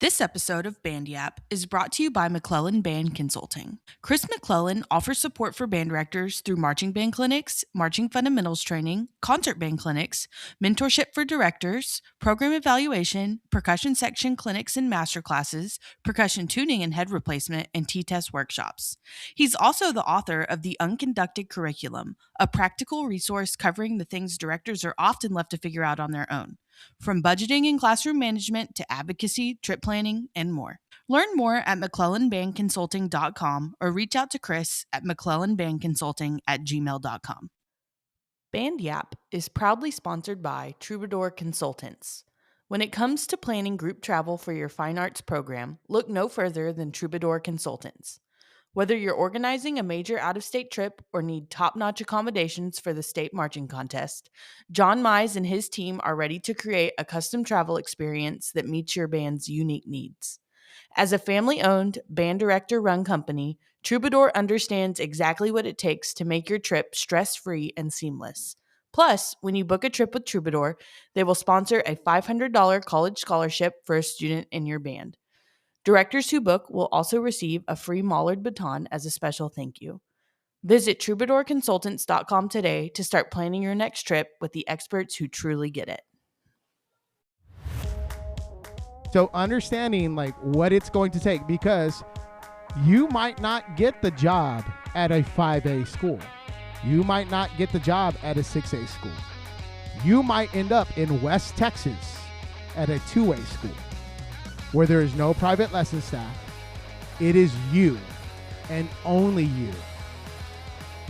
This episode of Band Yap is brought to you by McClellan Band Consulting. Chris McClellan offers support for band directors through marching band clinics, marching fundamentals training, concert band clinics, mentorship for directors, program evaluation, percussion section clinics and masterclasses, percussion tuning and head replacement, and T-test workshops. He's also the author of The Unconducted Curriculum, a practical resource covering the things directors are often left to figure out on their own, from budgeting and classroom management to advocacy, trip planning, and more. Learn more at mcclellanbandconsulting.com or reach out to Chris at mcclellanbandconsulting@gmail.com. Band Yap is proudly sponsored by Troubadour Consultants. When it comes to planning group travel for your fine arts program, look no further than Troubadour Consultants. Whether you're organizing a major out-of-state trip or need top-notch accommodations for the state marching contest, John Mize and his team are ready to create a custom travel experience that meets your band's unique needs. As a family-owned, band director-run company, Troubadour understands exactly what it takes to make your trip stress-free and seamless. Plus, when you book a trip with Troubadour, they will sponsor a $500 college scholarship for a student in your band. Directors who book will also receive a free Mollard baton as a special thank you. Visit troubadourconsultants.com today to start planning your next trip with the experts who truly get it. So understanding what it's going to take, because you might not get the job at a 5A school. You might not get the job at a 6A school. You might end up in West Texas at a 2A school, where there is no private lesson staff. It is you and only you.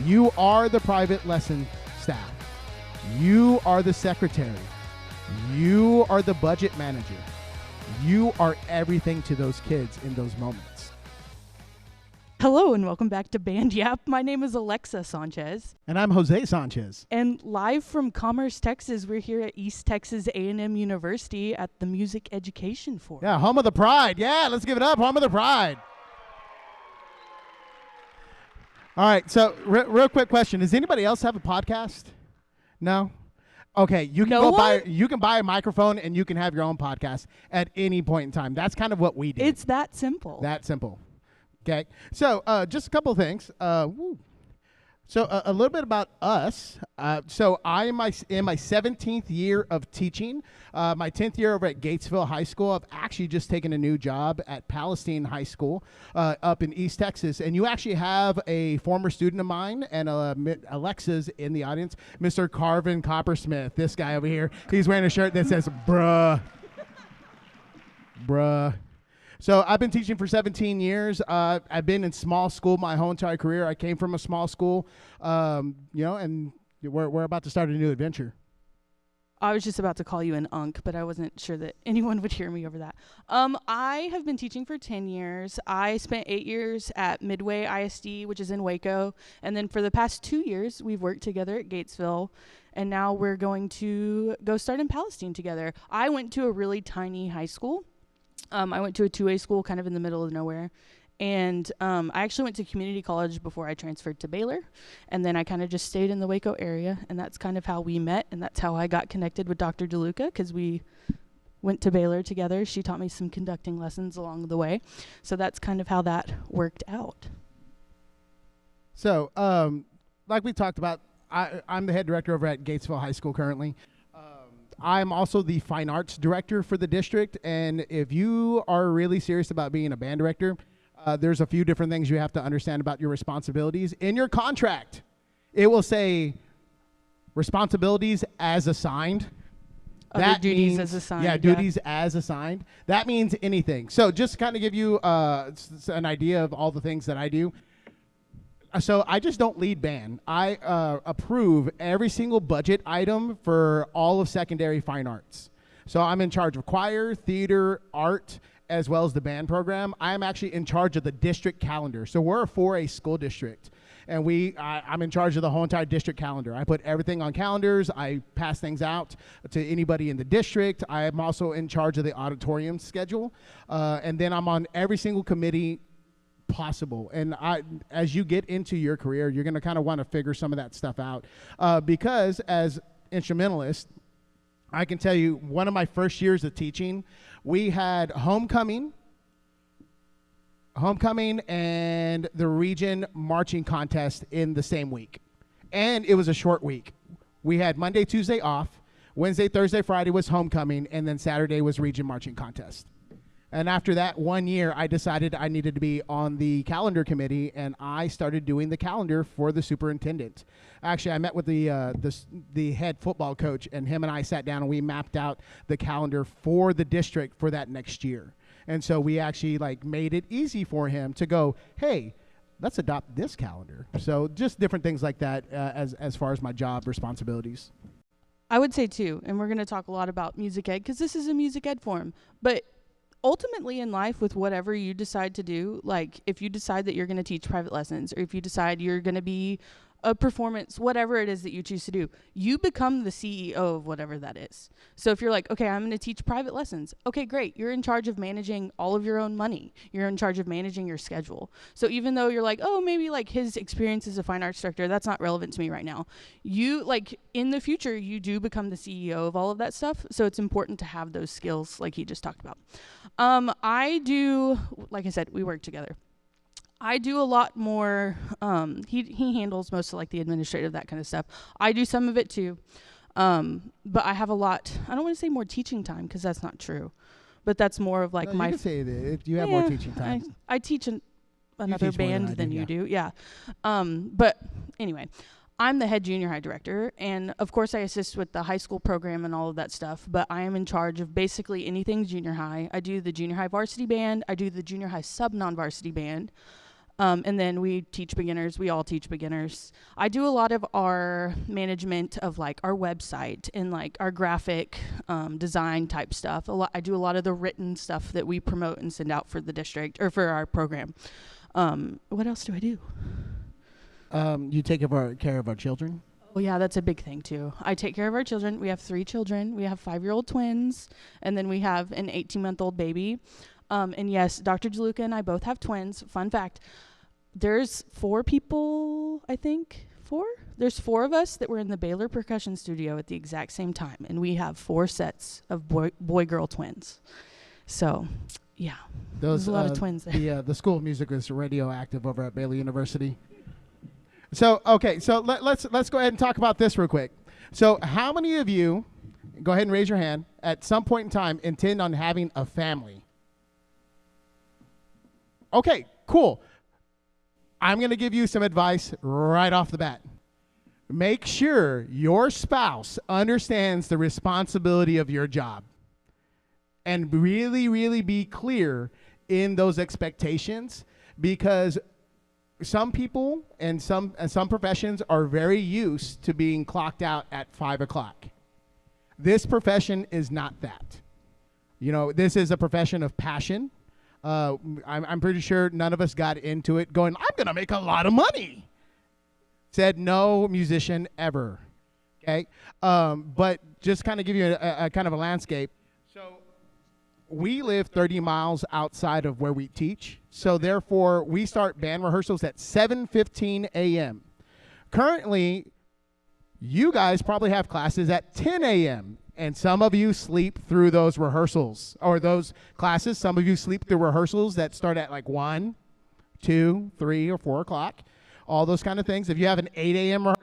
You are the private lesson staff. You are the secretary. You are the budget manager. You are everything to those kids in those moments. Hello and welcome back to Band Yap. My name is Alexa Sanchez. And I'm Jose Sanchez. And live from Commerce, Texas, we're here at East Texas A&M University at the Music Education Forum. Yeah, home of the pride. Yeah, let's give it up. Home of the pride. All right, so real quick question. Does anybody else have a podcast? No? Okay, you can buy a microphone and you can have your own podcast at any point in time. That's kind of what we did. It's that simple. That simple. Okay, so just a couple of things. So a little bit about us. So I'm in my 17th year of teaching. My 10th year over at Gatesville High School. I've actually just taken a new job at Palestine High School up in East Texas. And you actually have a former student of mine and Alexa's in the audience, Mr. Carvin Coppersmith. This guy over here. He's wearing a shirt that says, bruh. Bruh. So I've been teaching for 17 years. I've been in small school my whole entire career. I came from a small school, and we're about to start a new adventure. I was just about to call you an unk, but I wasn't sure that anyone would hear me over that. I have been teaching for 10 years. I spent 8 years at Midway ISD, which is in Waco. And then for the past 2 years, we've worked together at Gatesville. And now we're going to go start in Palestine together. I went to a really tiny high school. I went to a 2A school kind of in the middle of nowhere. And I actually went to community college before I transferred to Baylor. And then I kind of just stayed in the Waco area. And that's kind of how we met. And that's how I got connected with Dr. DeLuca, because we went to Baylor together. She taught me some conducting lessons along the way. So that's kind of how that worked out. So like we talked about, I'm the head director over at Gatesville High School currently. I'm also the fine arts director for the district, and if you are really serious about being a band director, there's a few different things you have to understand about your responsibilities. In your contract, it will say responsibilities as assigned. Other duties as assigned. Yeah, duties as assigned. That means anything. So just to kind of give you an idea of all the things that I do. So I just don't lead band. I approve every single budget item for all of secondary fine arts. So I'm in charge of choir, theater, art, as well as the band program. I'm actually in charge of the district calendar. So we're a 4A school district, and I'm in charge of the whole entire district calendar. I put everything on calendars. I pass things out to anybody in the district. I'm also in charge of the auditorium schedule, and then I'm on every single committee possible. And as you get into your career, you're going to kind of want to figure some of that stuff out because as instrumentalists, I can tell you, one of my first years of teaching, we had homecoming and the region marching contest in the same week. And it was a short week. We had Monday, Tuesday off. Wednesday, Thursday, Friday was homecoming, and then Saturday was region marching contest. And after that 1 year, I decided I needed to be on the calendar committee, and I started doing the calendar for the superintendent. Actually, I met with the head football coach, and him and I sat down and we mapped out the calendar for the district for that next year. And so we actually like made it easy for him to go, hey, let's adopt this calendar. So just different things like that as far as my job responsibilities. I would say too, and we're going to talk a lot about music ed because this is a music ed forum, but ultimately in life, with whatever you decide to do, like if you decide that you're going to teach private lessons, or if you decide you're going to be a performance, whatever it is that you choose to do, you become the CEO of whatever that is. So if you're like, okay, I'm going to teach private lessons. Okay, great. You're in charge of managing all of your own money. You're in charge of managing your schedule. So even though you're like, oh, maybe like his experience as a fine arts director, that's not relevant to me right now. You like in the future, you do become the CEO of all of that stuff. So it's important to have those skills like he just talked about. I do, like I said, we work together. I do a lot more. He handles most of like the administrative, that kind of stuff. I do some of it too, but I have a lot. I don't want to say more teaching time because that's not true, but that's more of like No, my. you can say that you have more teaching time. I teach another teach more than band I than do, you yeah. do, yeah. But anyway, I'm the head junior high director, and of course I assist with the high school program and all of that stuff, but I am in charge of basically anything junior high. I do the junior high varsity band. I do the junior high sub non-varsity band. And then we teach beginners. We all teach beginners. I do a lot of our management of like our website and like our graphic design type stuff. I do a lot of the written stuff that we promote and send out for the district or for our program. What else do I do? You take care of our children. Oh yeah, that's a big thing too. I take care of our children. We have 3 children. We have 5-year-old twins, and then we have an 18-month-old baby. And yes, Dr. DeLuca and I both have twins. Fun fact. There's 4 people, I think. 4? There's 4 of us that were in the Baylor percussion studio at the exact same time, and we have 4 sets of boy-girl twins. So, yeah, there's a lot of twins there. The School of Music is radioactive over at Baylor University. So, okay, so let's go ahead and talk about this real quick. So, how many of you, go ahead and raise your hand, at some point in time intend on having a family? Okay, cool. I'm going to give you some advice right off the bat. Make sure your spouse understands the responsibility of your job. And really, really be clear in those expectations, because some people and some professions are very used to being clocked out at 5 o'clock. This profession is not that. You know, this is a profession of passion. I'm pretty sure none of us got into it going, I'm going to make a lot of money. Said no musician ever. Okay. But just kind of give you a kind of a landscape. So we live 30 miles outside of where we teach. So therefore we start band rehearsals at 7:15 a.m. Currently, you guys probably have classes at 10 a.m. And some of you sleep through those rehearsals or those classes. Some of you sleep through rehearsals that start at like 1, 2, 3, or 4 o'clock. All those kind of things. If you have an 8 a.m.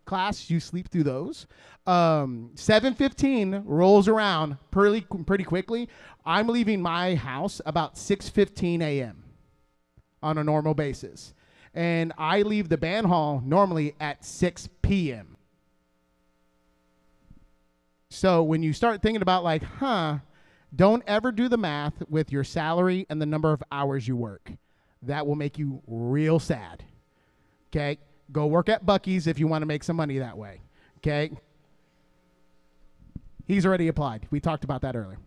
class, you sleep through those. 7:15 rolls around pretty quickly. I'm leaving my house about 6:15 a.m. on a normal basis. And I leave the band hall normally at 6 p.m. So when you start thinking about like, don't ever do the math with your salary and the number of hours you work. That will make you real sad. Okay? Go work at Buc-ee's if you want to make some money that way. Okay? He's already applied. We talked about that earlier.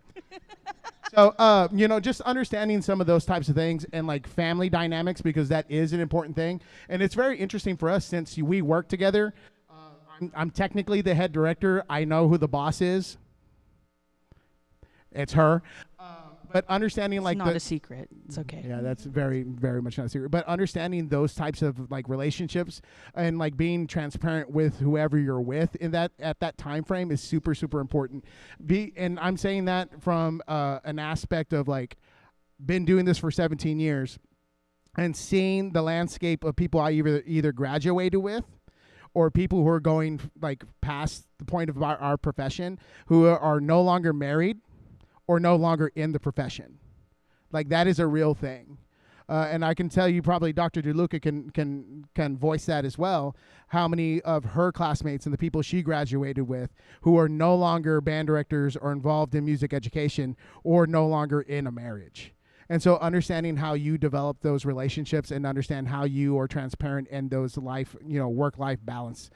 So, just understanding some of those types of things and like family dynamics, because that is an important thing. And it's very interesting for us since we work together. I'm technically the head director. I know who the boss is. It's her. But understanding It's like not a secret. It's okay. yeah, that's very, very much not a secret. But understanding those types of like relationships and like being transparent with whoever you're with in that at that time frame is super, super important. And I'm saying that from an aspect of like been doing this for 17 years and seeing the landscape of people I either graduated with or people who are going like past the point of our profession who are no longer married or no longer in the profession. Like that is a real thing. And I can tell you probably Dr. DeLuca can voice that as well, how many of her classmates and the people she graduated with who are no longer band directors or involved in music education or no longer in a marriage. And so understanding how you develop those relationships and understand how you are transparent in those work-life balance.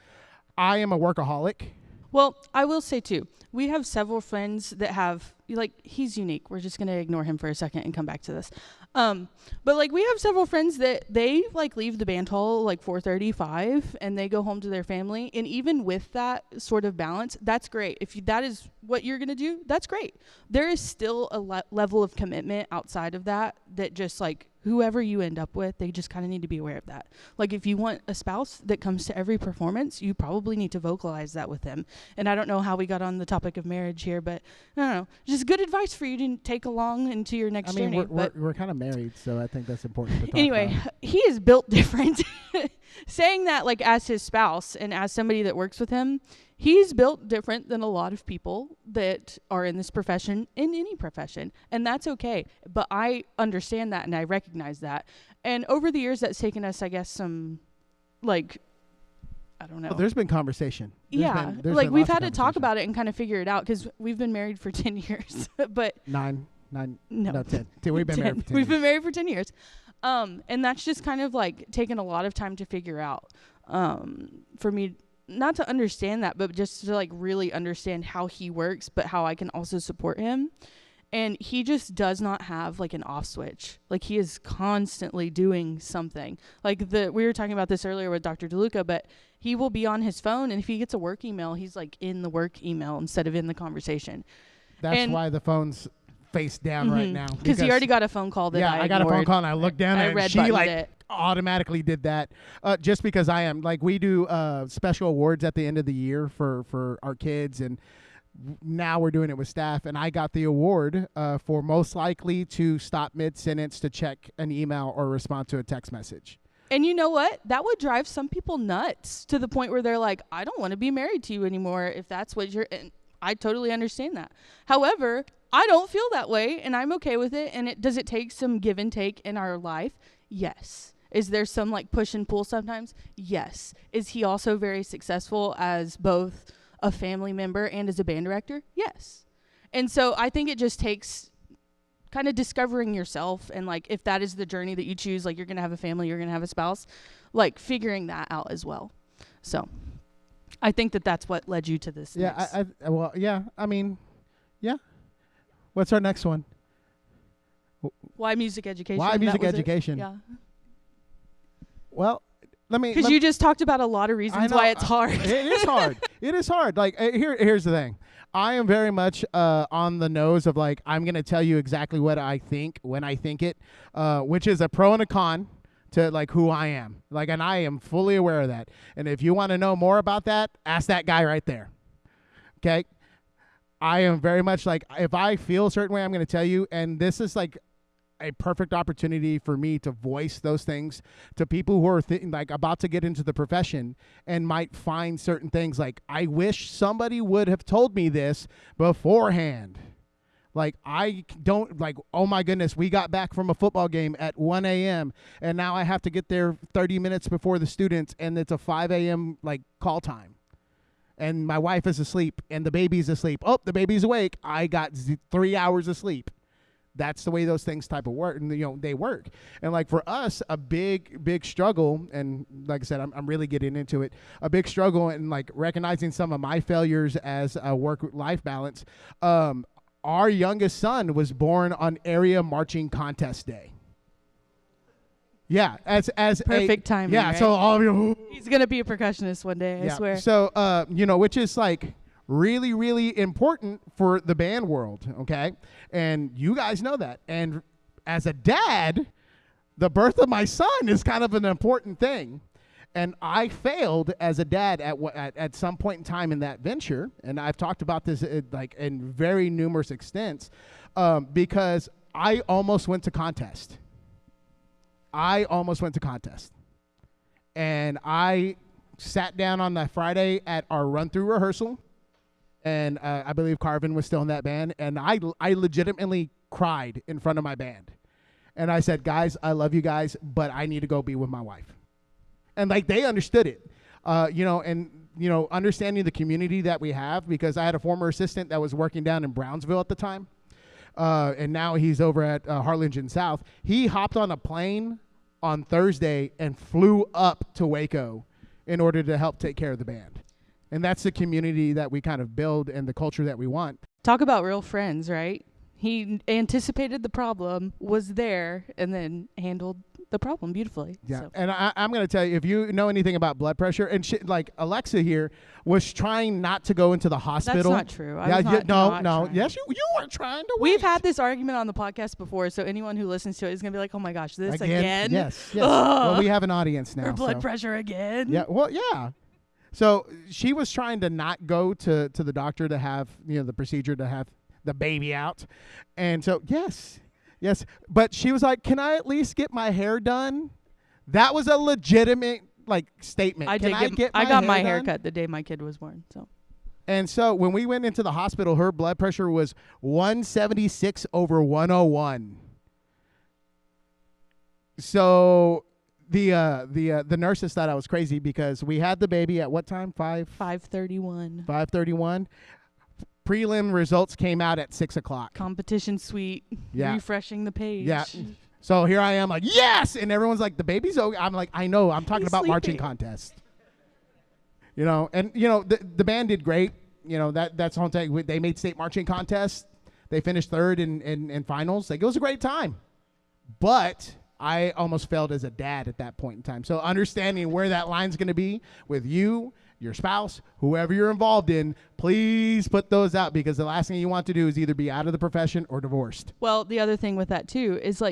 I am a workaholic. Well, I will say too, we have several friends that have, like, he's unique. We're just going to ignore him for a second and come back to this. But like we have several friends that they like leave the band hall like 4:35 and they go home to their family. And even with that sort of balance, that's great. If that is what you're going to do, that's great. There is still a level of commitment outside of that just like whoever you end up with, they just kind of need to be aware of that. Like if you want a spouse that comes to every performance, you probably need to vocalize that with them. And I don't know how we got on the topic of marriage here, but I don't know. Just good advice for you to take along into your next journey. We're kind of married, so I think that's important to talk anyway, about. He is built different. Saying that like as his spouse and as somebody that works with him, he's built different than a lot of people that are in this profession, in any profession. And that's okay. But I understand that and I recognize that. And over the years, that's taken us, I guess, some, like, I don't know. Well, there's been conversation. We've had to talk about it and kind of figure it out because we've been married for 10 years. But 10. We've been 10. married for 10 We've been married for 10 years. And that's just kind of like taken a lot of time to figure out for me, not to understand that, but just to like really understand how he works, but how I can also support him. And he just does not have like an off switch. Like he is constantly doing something. Like we were talking about this earlier with Dr. DeLuca, but he will be on his phone, and if he gets a work email, he's like in the work email instead of in the conversation. That's why the phone's face down right now. Because he already got a phone call that I got a phone call and I looked down and she like it. Automatically did that just because I am like we do special awards at the end of the year for our kids, and now we're doing it with staff, and I got the award for most likely to stop mid-sentence to check an email or respond to a text message. And you know what? That would drive some people nuts to the point where they're like, I don't want to be married to you anymore if that's what you're. And I totally understand that. However, I don't feel that way, and I'm okay with it. And does it take some give and take in our life? Yes. Is there some like push and pull sometimes? Yes. Is he also very successful as both a family member and as a band director? Yes. And so I think it just takes kind of discovering yourself, and like if that is the journey that you choose, like you're going to have a family, you're going to have a spouse, like figuring that out as well. So I think that's what led you to this. Yeah. What's our next one? Why music education? Why music education? Yeah. Well, because you just talked about a lot of reasons why it's hard. It is hard. It is hard. Like here's the thing. I am very much on the nose of like I'm going to tell you exactly what I think when I think it, which is a pro and a con to like who I am. Like, and I am fully aware of that. And if you want to know more about that, ask that guy right there. Okay? I am very much like if I feel a certain way, I'm going to tell you. And this is like a perfect opportunity for me to voice those things to people who are like about to get into the profession and might find certain things like, I wish somebody would have told me this beforehand. Like, I don't like, oh my goodness, we got back from a football game at 1 a.m. and now I have to get there 30 minutes before the students, and it's a 5 a.m. like call time. And my wife is asleep and the baby's asleep. Oh, the baby's awake. I got 3 hours of sleep. That's the way those things type of work, and they work. And like for us, a big struggle, and like I said, I'm really getting into it. A big struggle and like recognizing some of my failures as a work-life balance. Our youngest son was born on area marching contest day. Yeah, as perfect timing. Yeah, right? so all of you, he's gonna be a percussionist one day. I swear. So which is like really, really important for the band world, okay? And you guys know that. And as a dad, the birth of my son is kind of an important thing. And I failed as a dad at some point in time in that venture, and I've talked about this like in very numerous extents, because I almost went to contest. And I sat down on that Friday at our run-through rehearsal, and I believe Carvin was still in that band, and I legitimately cried in front of my band. And I said, guys, I love you guys, but I need to go be with my wife. And like they understood it, understanding the community that we have, because I had a former assistant that was working down in Brownsville at the time, and now he's over at Harlingen South. He hopped on a plane on Thursday and flew up to Waco in order to help take care of the band. And that's the community that we kind of build and the culture that we want. Talk about real friends, right? He anticipated the problem, was there, and then handled the problem beautifully. Yeah, So. and I'm going to tell you, if you know anything about blood pressure, and like Alexa here was trying not to go into the hospital. That's not true. I was not no. trying. Yes, you were trying to We've wait. had this argument on the podcast before, so anyone who listens to it is going to be like, oh my gosh, this again? Yes. Well, we have an audience now. Or blood pressure again? Yeah, well, yeah. So she was trying to not go to the doctor to have, the procedure to have the baby out. And so, yes. But she was like, can I at least get my hair done? That was a legitimate, statement. I got my hair cut the day my kid was born. So. And so when we went into the hospital, her blood pressure was 176 over 101. So the nurses thought I was crazy because we had the baby at what time? 5:31. 5:31. Prelim results came out at 6 o'clock. Competition suite. Yeah. Refreshing the page. Yeah. So here I am like, yes! And everyone's like, the baby's okay. I'm like, I know. I'm talking about marching contest. The band did great. That's the whole thing. They made state marching contest. They finished third in finals. It was a great time. But I almost failed as a dad at that point in time. So understanding where that line's going to be with you, your spouse, whoever you're involved in, please put those out, because the last thing you want to do is either be out of the profession or divorced. Well, the other thing with that too is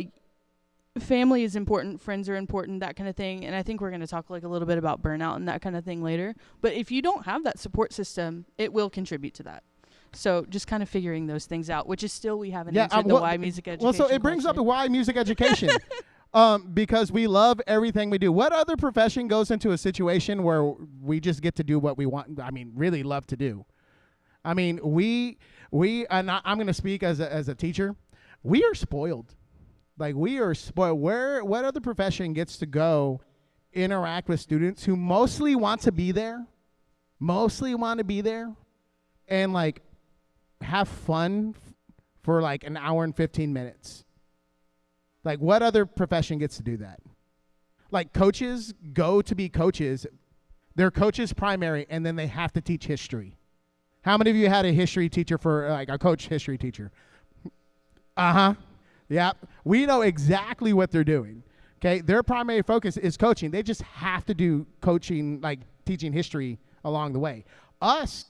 family is important, friends are important, that kind of thing. And I think we're going to talk a little bit about burnout and that kind of thing later. But if you don't have that support system, it will contribute to that. So just kind of figuring those things out, which is still, we haven't answered the why music education. Well, so it brings up the why music education. Because we love everything we do. What other profession goes into a situation where we just get to do what we want? I mean, really love to do. I mean, we and I'm going to speak as a teacher. We are spoiled. We are spoiled. What other profession gets to go interact with students who mostly want to be there, and have fun for an hour and 15 minutes? What other profession gets to do that? Coaches go to be coaches. They're coaches primary, and then they have to teach history. How many of you had a history teacher for, a coach history teacher? Uh-huh. Yeah. We know exactly what they're doing. Okay? Their primary focus is coaching. They just have to do coaching, teaching history along the way. Us,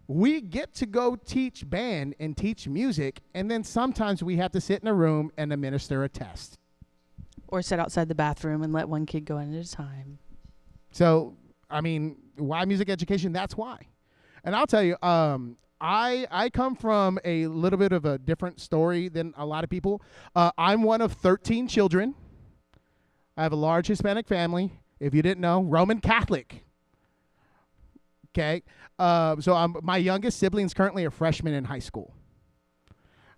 we get to go teach band and teach music, and then sometimes we have to sit in a room and administer a test. Or sit outside the bathroom and let one kid go in at a time. So, I mean, why music education? That's why. And I'll tell you, I come from a little bit of a different story than a lot of people. I'm one of 13 children. I have a large Hispanic family. If you didn't know, Roman Catholic. Okay. So my youngest sibling's currently a freshman in high school.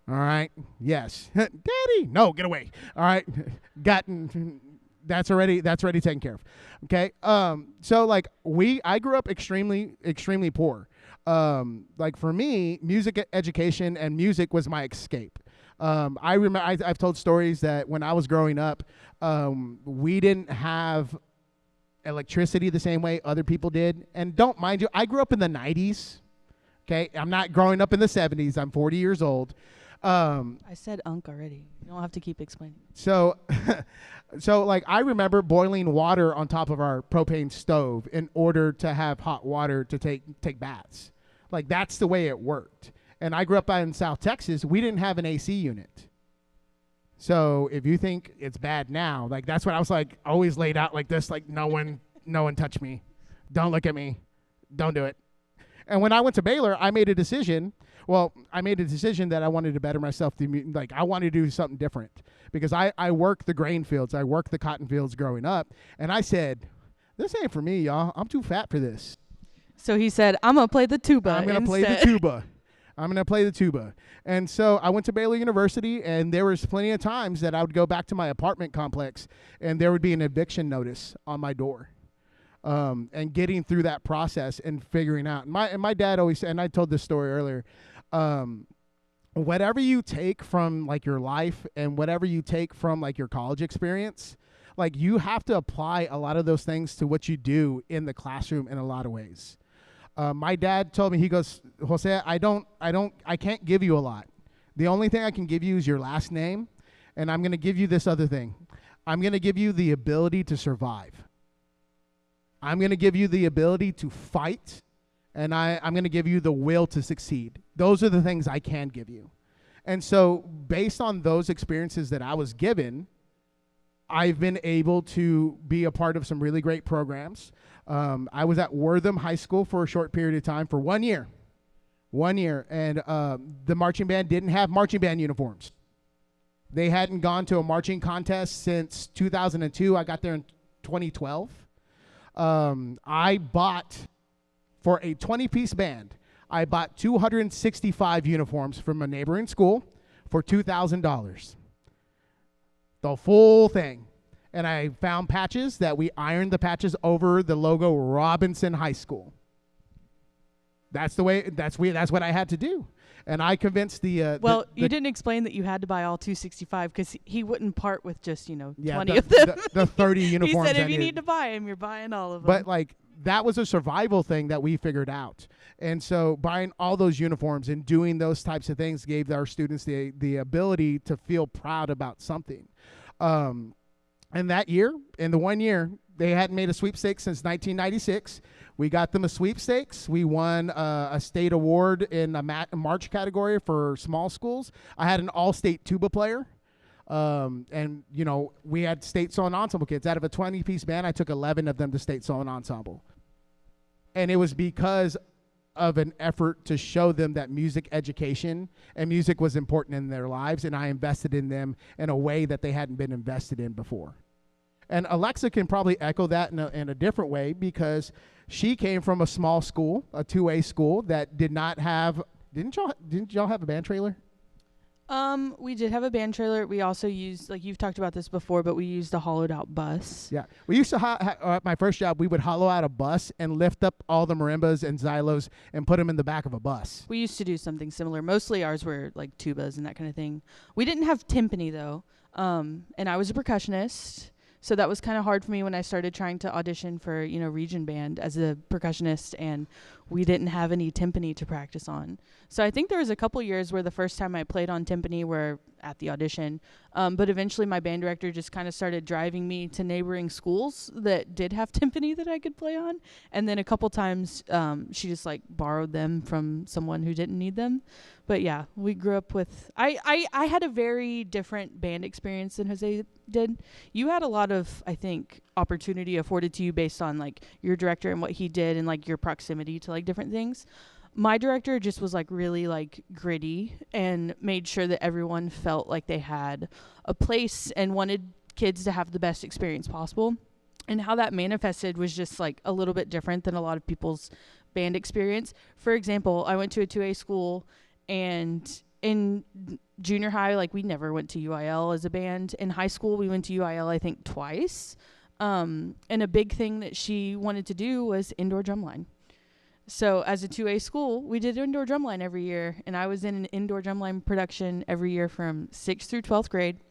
All right. Yes. Daddy. No, get away. All right. That's already taken care of. Okay. So I grew up extremely poor. For me, music education and music was my escape. I remember I've told stories that when I was growing up, we didn't have electricity the same way other people did. And don't mind you, I grew up in the 90s. Okay, I'm not growing up in the 70s. I'm 40 years old. I said already. You don't have to keep explaining. So I remember boiling water on top of our propane stove in order to have hot water to take baths. Like, that's the way it worked. And I grew up in South Texas. We didn't have an AC unit. So if you think it's bad now, like, that's what I was like, always laid out like this, like, no one touch me. Don't look at me. Don't do it. And when I went to Baylor, I made a decision. Well, I made a decision that I wanted to better myself. Like, I wanted to do something different because I worked the grain fields. I worked the cotton fields growing up. And I said, this ain't for me, y'all. I'm too fat for this. So he said, I'm going to play the tuba I'm going to play the tuba. I'm going to play the tuba. And so I went to Baylor University, and there was plenty of times that I would go back to my apartment complex, and there would be an eviction notice on my door. And getting through that process and figuring out. And my dad always said, and I told this story earlier, whatever you take from, like, your life and whatever you take from, like, your college experience, like, you have to apply a lot of those things to what you do in the classroom in a lot of ways. My dad told me, he goes, Jose, I can't give you a lot. The only thing I can give you is your last name, and I'm going to give you this other thing. I'm going to give you the ability to survive. I'm going to give you the ability to fight, and I'm going to give you the will to succeed. Those are the things I can give you. And so based on those experiences that I was given, I've been able to be a part of some really great programs. I was at Wortham High School for a short period of time for 1 year. 1 year. And the marching band didn't have marching band uniforms. They hadn't gone to a marching contest since 2002. I got there in 2012. I bought, for a 20-piece band, I bought 265 uniforms from a neighboring school for $2,000. The full thing. And I found patches that we ironed the patches over the logo Robinson High School. That's what I had to do. And I convinced you didn't explain that you had to buy all 265 because he wouldn't part with just, 20 the, of them. The 30 uniforms. He said if you need to buy them, you're buying all of them. But, like, that was a survival thing that we figured out. And so buying all those uniforms and doing those types of things gave our students the ability to feel proud about something. And that year, in the 1 year, they hadn't made a sweepstakes since 1996. We got them a sweepstakes. We won a state award in a march category for small schools. I had an all-state tuba player. And, we had state solo and ensemble kids. Out of a 20-piece band, I took 11 of them to state solo and ensemble. And it was because of an effort to show them that music education and music was important in their lives, and I invested in them in a way that they hadn't been invested in before. And Alexa can probably echo that in a different way because she came from a small school, a 2A school that did not have. Didn't y'all have a band trailer? We did have a band trailer. We also used, like you've talked about this before, but we used a hollowed out bus. Yeah. We used to, at my first job, we would hollow out a bus and lift up all the marimbas and xylos and put them in the back of a bus. We used to do something similar. Mostly ours were like tubas and that kind of thing. We didn't have timpani though. And I was a percussionist. So that was kind of hard for me when I started trying to audition for, region band as a percussionist, and we didn't have any timpani to practice on. So I think there was a couple years where the first time I played on timpani were at the audition. But eventually my band director just kind of started driving me to neighboring schools that did have timpani that I could play on. And then a couple times she just borrowed them from someone who didn't need them. But yeah, we grew up with, I had a very different band experience than Jose did. You had a lot of, I think, opportunity afforded to you based on your director and what he did and your proximity to different things. My director just was really gritty and made sure that everyone felt like they had a place and wanted kids to have the best experience possible. And how that manifested was just a little bit different than a lot of people's band experience. For example, I went to a 2A school, and in junior high, we never went to UIL as a band. In high school, we went to UIL, I think, twice. And a big thing that she wanted to do was indoor drumline. So as a 2A school, we did indoor drumline every year, and I was in an indoor drumline production every year from 6th through 12th grade.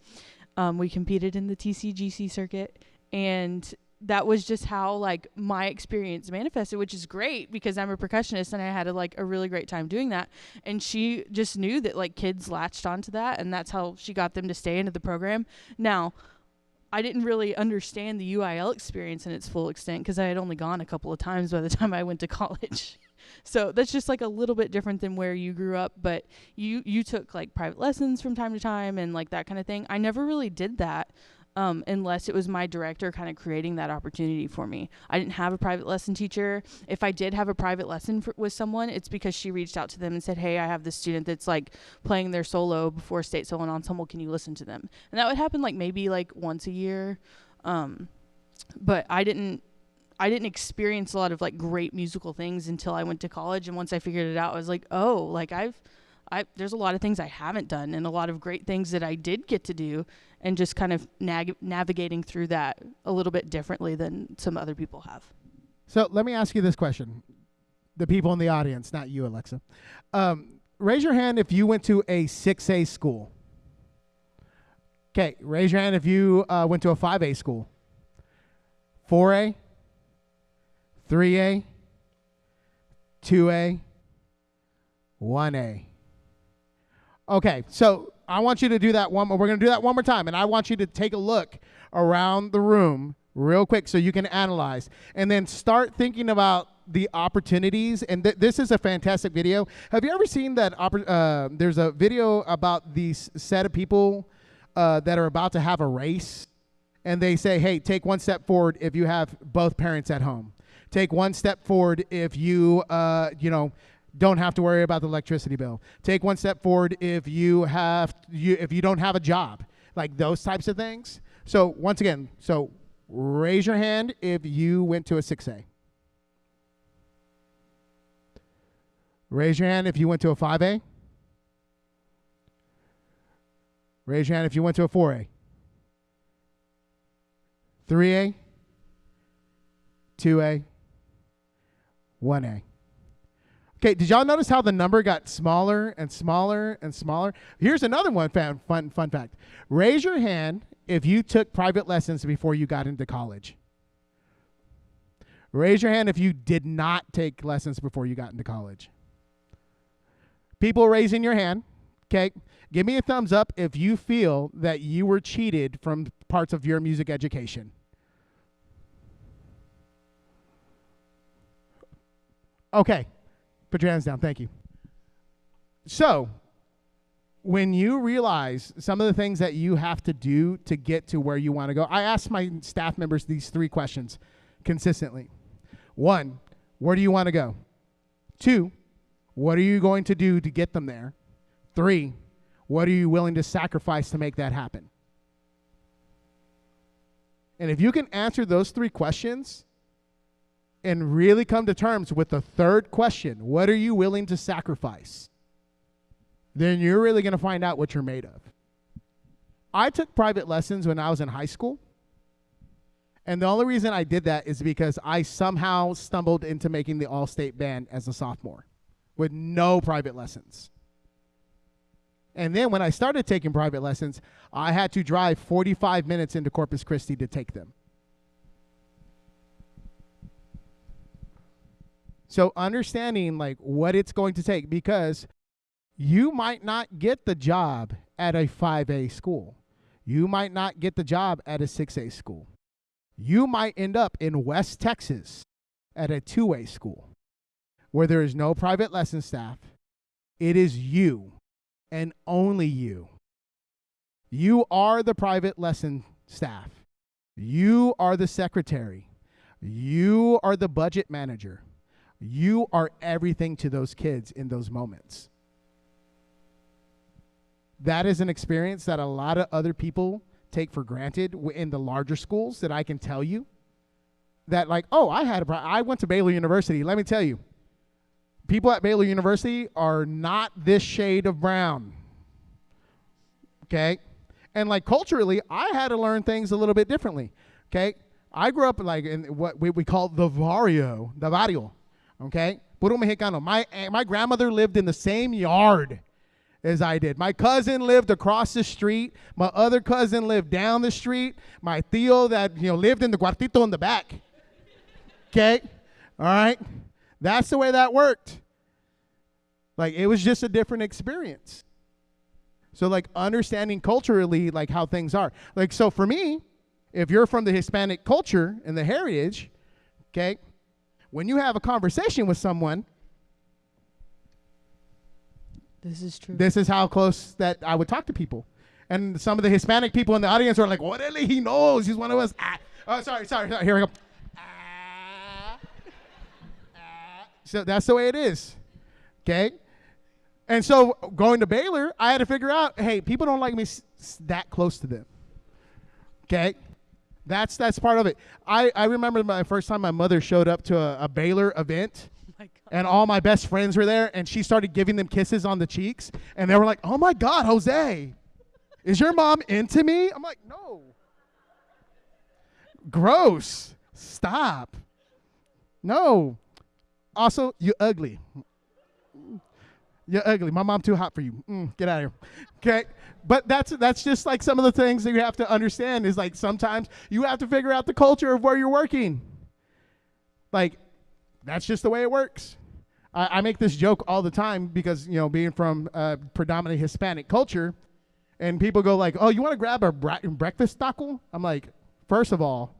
We competed in the TCGC circuit, and that was just how my experience manifested, which is great because I'm a percussionist and I had a really great time doing that. And she just knew that kids latched onto that, and that's how she got them to stay into the program. Now, I didn't really understand the UIL experience in its full extent because I had only gone a couple of times by the time I went to college. So that's just like a little bit different than where you grew up, but you took like private lessons from time to time and like that kind of thing. I never really did that. Unless it was my director kind of creating that opportunity for me. I didn't have a private lesson teacher. If I did have a private lesson with someone, it's because she reached out to them and said, hey, I have this student that's like playing their solo before state solo and ensemble. Can you listen to them? And that would happen like maybe like once a year. But I didn't experience a lot of like great musical things until I went to college. And once I figured it out, I was like, oh, like there's a lot of things I haven't done and a lot of great things that I did get to do, and just kind of navigating through that a little bit differently than some other people have. So let me ask you this question. The people in the audience, not you, Alexa. Raise your hand if you went to a 6A school. Okay, raise your hand if you went to a 5A school. 4A, 3A, 2A, 1A. Okay, so I want you to do that one more. We're going to do that one more time, and I want you to take a look around the room real quick so you can analyze, and then start thinking about the opportunities. And this is a fantastic video. Have you ever seen that? There's a video about these set of people that are about to have a race, and they say, hey, take one step forward if you have both parents at home. Take one step forward if you, don't have to worry about the electricity bill. Take one step forward if you don't have a job, like those types of things. So once again, raise your hand if you went to a 6A. Raise your hand if you went to a 5A. Raise your hand if you went to a 4A. 3A, 2A, 1A. Okay, did y'all notice how the number got smaller and smaller and smaller? Here's another one fun fact. Raise your hand if you took private lessons before you got into college. Raise your hand if you did not take lessons before you got into college. People raising your hand, okay? Give me a thumbs up if you feel that you were cheated from parts of your music education. Okay. Put your hands down. Thank you. So, when you realize some of the things that you have to do to get to where you want to go, I ask my staff members these 3 questions consistently. 1, where do you want to go? 2, what are you going to do to get them there? 3, what are you willing to sacrifice to make that happen? And if you can answer those 3 questions, and really come to terms with the 3rd question, what are you willing to sacrifice? Then you're really going to find out what you're made of. I took private lessons when I was in high school. And the only reason I did that is because I somehow stumbled into making the all-state band as a sophomore with no private lessons. And then when I started taking private lessons, I had to drive 45 minutes into Corpus Christi to take them. So understanding like what it's going to take, because you might not get the job at a 5A school. You might not get the job at a 6A school. You might end up in West Texas at a 2A school where there is no private lesson staff. It is you and only you. You are the private lesson staff. You are the secretary. You are the budget manager. You are everything to those kids in those moments. That is an experience that a lot of other people take for granted in the larger schools, that I can tell you that like, oh, I went to Baylor University. Let me tell you, people at Baylor University are not this shade of brown. Okay? And like culturally, I had to learn things a little bit differently. Okay? I grew up like in what we call the barrio. Okay? Puro Mexicano. My grandmother lived in the same yard as I did. My cousin lived across the street. My other cousin lived down the street. My tío that lived in the cuartito in the back. Okay? All right? That's the way that worked. Like it was just a different experience. So like understanding culturally like how things are. Like so for me, if you're from the Hispanic culture and the heritage, okay, when you have a conversation with someone, This is true. This is how close that I would talk to people. And some of the Hispanic people in the audience are like, what? He knows. He's one of us. Oh, sorry. Here we go. So that's the way it is. Okay? And so going to Baylor, I had to figure out, hey, people don't like me that close to them. Okay? That's part of it. I remember my first time my mother showed up to a Baylor event. And all my best friends were there, and she started giving them kisses on the cheeks. And they were like, oh, my God, Jose, is your mom into me? I'm like, no. Gross. Stop. No. Also, you're ugly. You're ugly. My mom too hot for you. Get out of here. Okay? But that's just like some of the things that you have to understand is like sometimes you have to figure out the culture of where you're working. Like, that's just the way it works. I make this joke all the time because, being from predominantly Hispanic culture, and people go like, oh, you want to grab a breakfast taco? I'm like, first of all,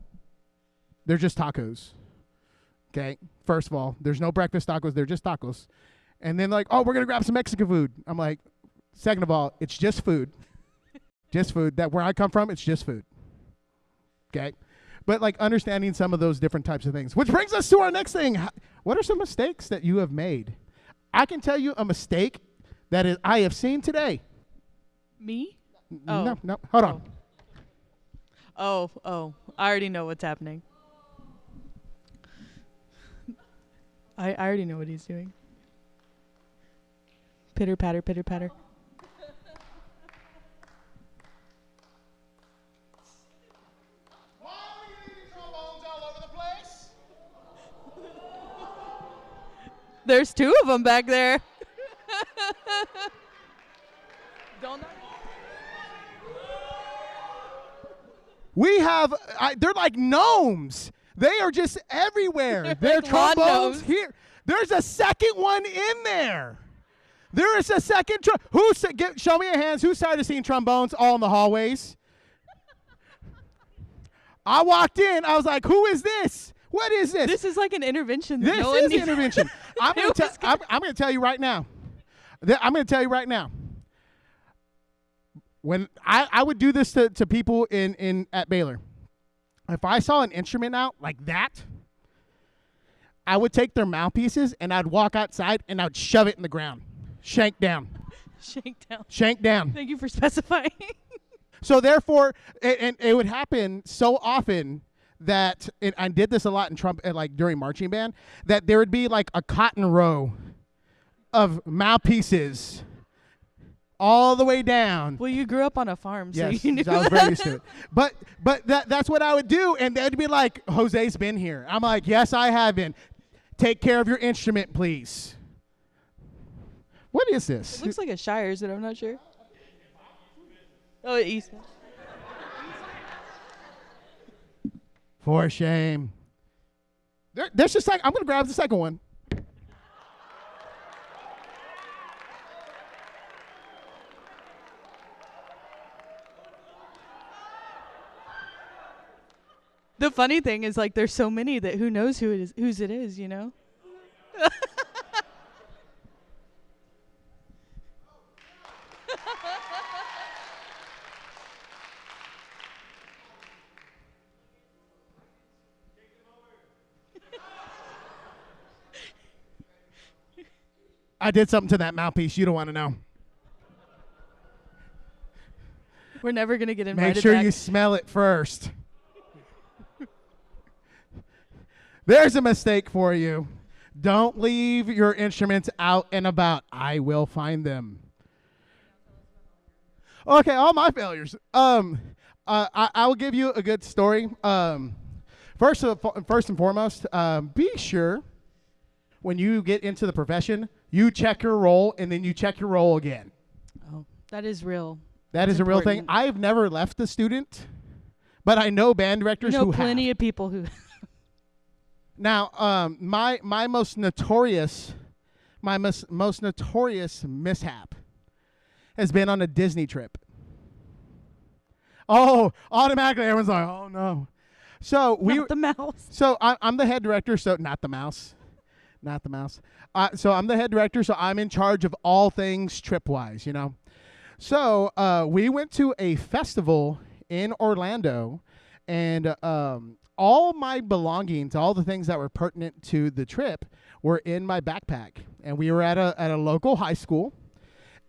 they're just tacos. Okay? First of all, there's no breakfast tacos. They're just tacos. And then like, oh, we're going to grab some Mexican food. I'm like, second of all, it's just food. Just food. That where I come from, it's just food. Okay? But like understanding some of those different types of things. Which brings us to our next thing. What are some mistakes that you have made? I can tell you a mistake that I have seen today. Me? No. Hold on. Oh. I already know what's happening. I already know what he's doing. Pitter patter, pitter patter. Why are you leaving trombones all over the place? There's two of them back there. Don't I? We have, they're like gnomes. They are just everywhere. They're like trombones gnomes. here. There's a second one in there. There is a second. Show me your hands. Who's tired of seeing trombones all in the hallways? I walked in. I was like, who is this? What is this? This is like an intervention. This no is the intervention. I'm going to tell you right now. I'm going to tell you right now. When I would do this to people at Baylor, if I saw an instrument out like that, I would take their mouthpieces and I'd walk outside and I'd shove it in the ground. Shank down. Shank down. Down. Thank you for specifying. So therefore, it would happen so often that I did this a lot in like during marching band, that there would be like a cotton row of mouthpieces all the way down. Well, you grew up on a farm, so Yes, you knew I was very used to it. But that's what I would do, and they'd be like, Jose's been here. I'm like, yes, I have been. Take care of your instrument, please. What is this? It looks like a Shires, but I'm not sure. Oh, Eastman. For shame. There's just like, I'm going to grab the second one. The funny thing is, like, there's so many that who knows whose it is, you know? I did something to that mouthpiece you don't want to know. We're never going to get invited Make sure back. you smell it first. There's a mistake for you. Don't leave your instruments out and about. I will find them. Okay, all my failures. I will give you a good story. First and foremost, be sure when you get into the profession, you check your roll and then you check your roll again. Oh, that is real. That is a real thing. I've never left a student, but I know band directors who have. Plenty of people who. Now, my most notorious mishap has been on a Disney trip. Oh, automatically everyone's like, "Oh no!" So Not the mouse. So I'm the head director. So not the mouse. not the mouse. So I'm the head director, so I'm in charge of all things trip-wise, you know. So we went to a festival in Orlando, and all my belongings, all the things that were pertinent to the trip, were in my backpack. And we were at a local high school,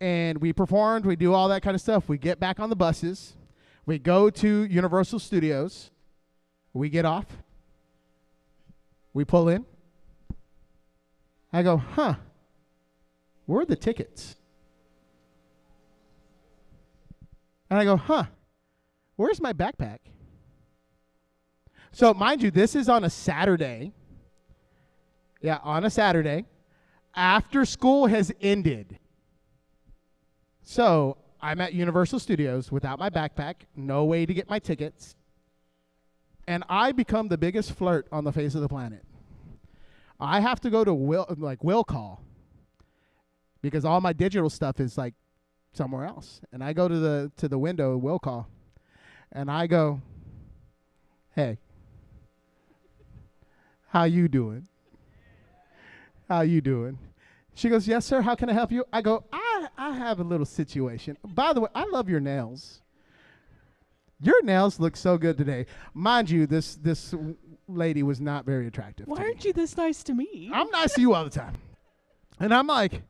and we performed. We do all that kind of stuff. We get back on the buses. We go to Universal Studios. We get off. We pull in. I go, where are the tickets? And I go, where's my backpack? So mind you, this is on a Saturday. Yeah, on a Saturday. After school has ended. So I'm at Universal Studios without my backpack, no way to get my tickets. And I become the biggest flirt on the face of the planet. I have to go to will call because all my digital stuff is like somewhere else. And I go to the window, will call, and I go, "Hey, how you doing? How you doing?" She goes, "Yes, sir. How can I help you?" I go, I have a little situation. By the way, I love your nails. Your nails look so good today. Mind you, this lady was not very attractive. Why aren't you this nice to me? I'm nice to you all the time. And I'm like,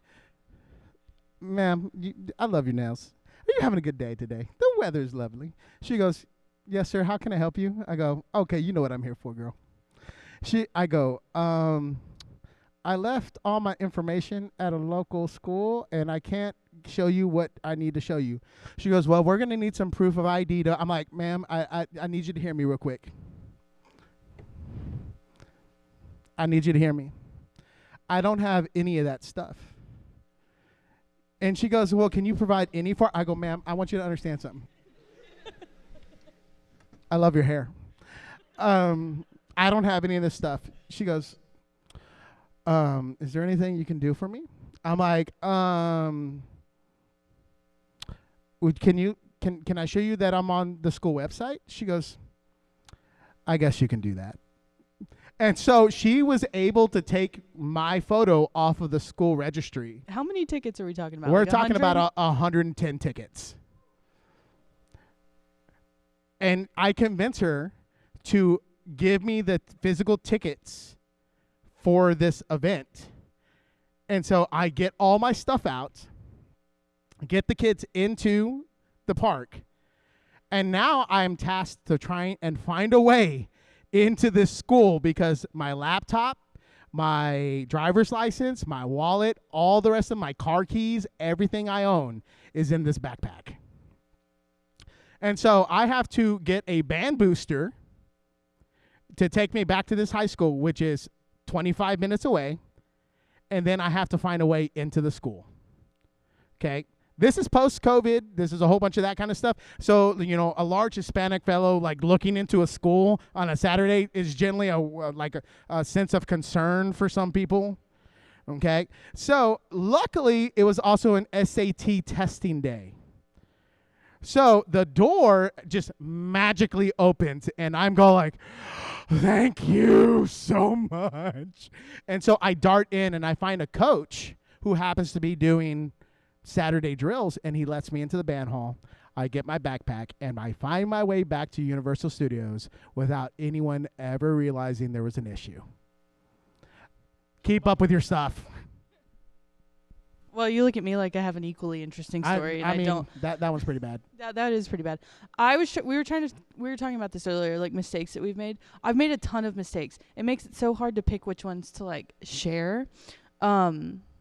"Ma'am, I love your nails. Are you having a good day today? The weather's lovely." She goes, "Yes, sir. How can I help you?" I go, "Okay, you know what I'm here for, girl." I go, "I left all my information at a local school, and I can't show you what I need to show you." She goes, "Well, we're going to need some proof of ID." I'm like, "Ma'am, I need you to hear me real quick. I need you to hear me. I don't have any of that stuff." And she goes, "Well, can you provide any for?" I go, "Ma'am, I want you to understand something. I love your hair. I don't have any of this stuff." She goes, "Is there anything you can do for me?" I'm like, can I show you that I'm on the school website?" She goes, "I guess you can do that." And so she was able to take my photo off of the school registry. How many tickets are we talking about? We're Like talking 100? about 110 tickets. And I convinced her to give me the physical tickets for this event. And so I get all my stuff out, get the kids into the park, and now I'm tasked to try and find a way into this school because my laptop, my driver's license, my wallet, all the rest of my car keys, everything I own is in this backpack. And so I have to get a band booster to take me back to this high school, which is 25 minutes away, and then I have to find a way into the school. Okay? This is post-COVID. This is a whole bunch of that kind of stuff. So, a large Hispanic fellow, like, looking into a school on a Saturday is generally a sense of concern for some people. Okay? So, luckily, it was also an SAT testing day. So, the door just magically opens, and I'm going like, "Thank you so much." And so I dart in, and I find a coach who happens to be doing Saturday drills, and he lets me into the band hall. I get my backpack, and I find my way back to Universal Studios without anyone ever realizing there was an issue. Keep up with your stuff. Well, you look at me like I have an equally interesting story, and I don't. That one's pretty bad. That is pretty bad. We were talking about this earlier, like mistakes that we've made. I've made a ton of mistakes. It makes it so hard to pick which ones to like share.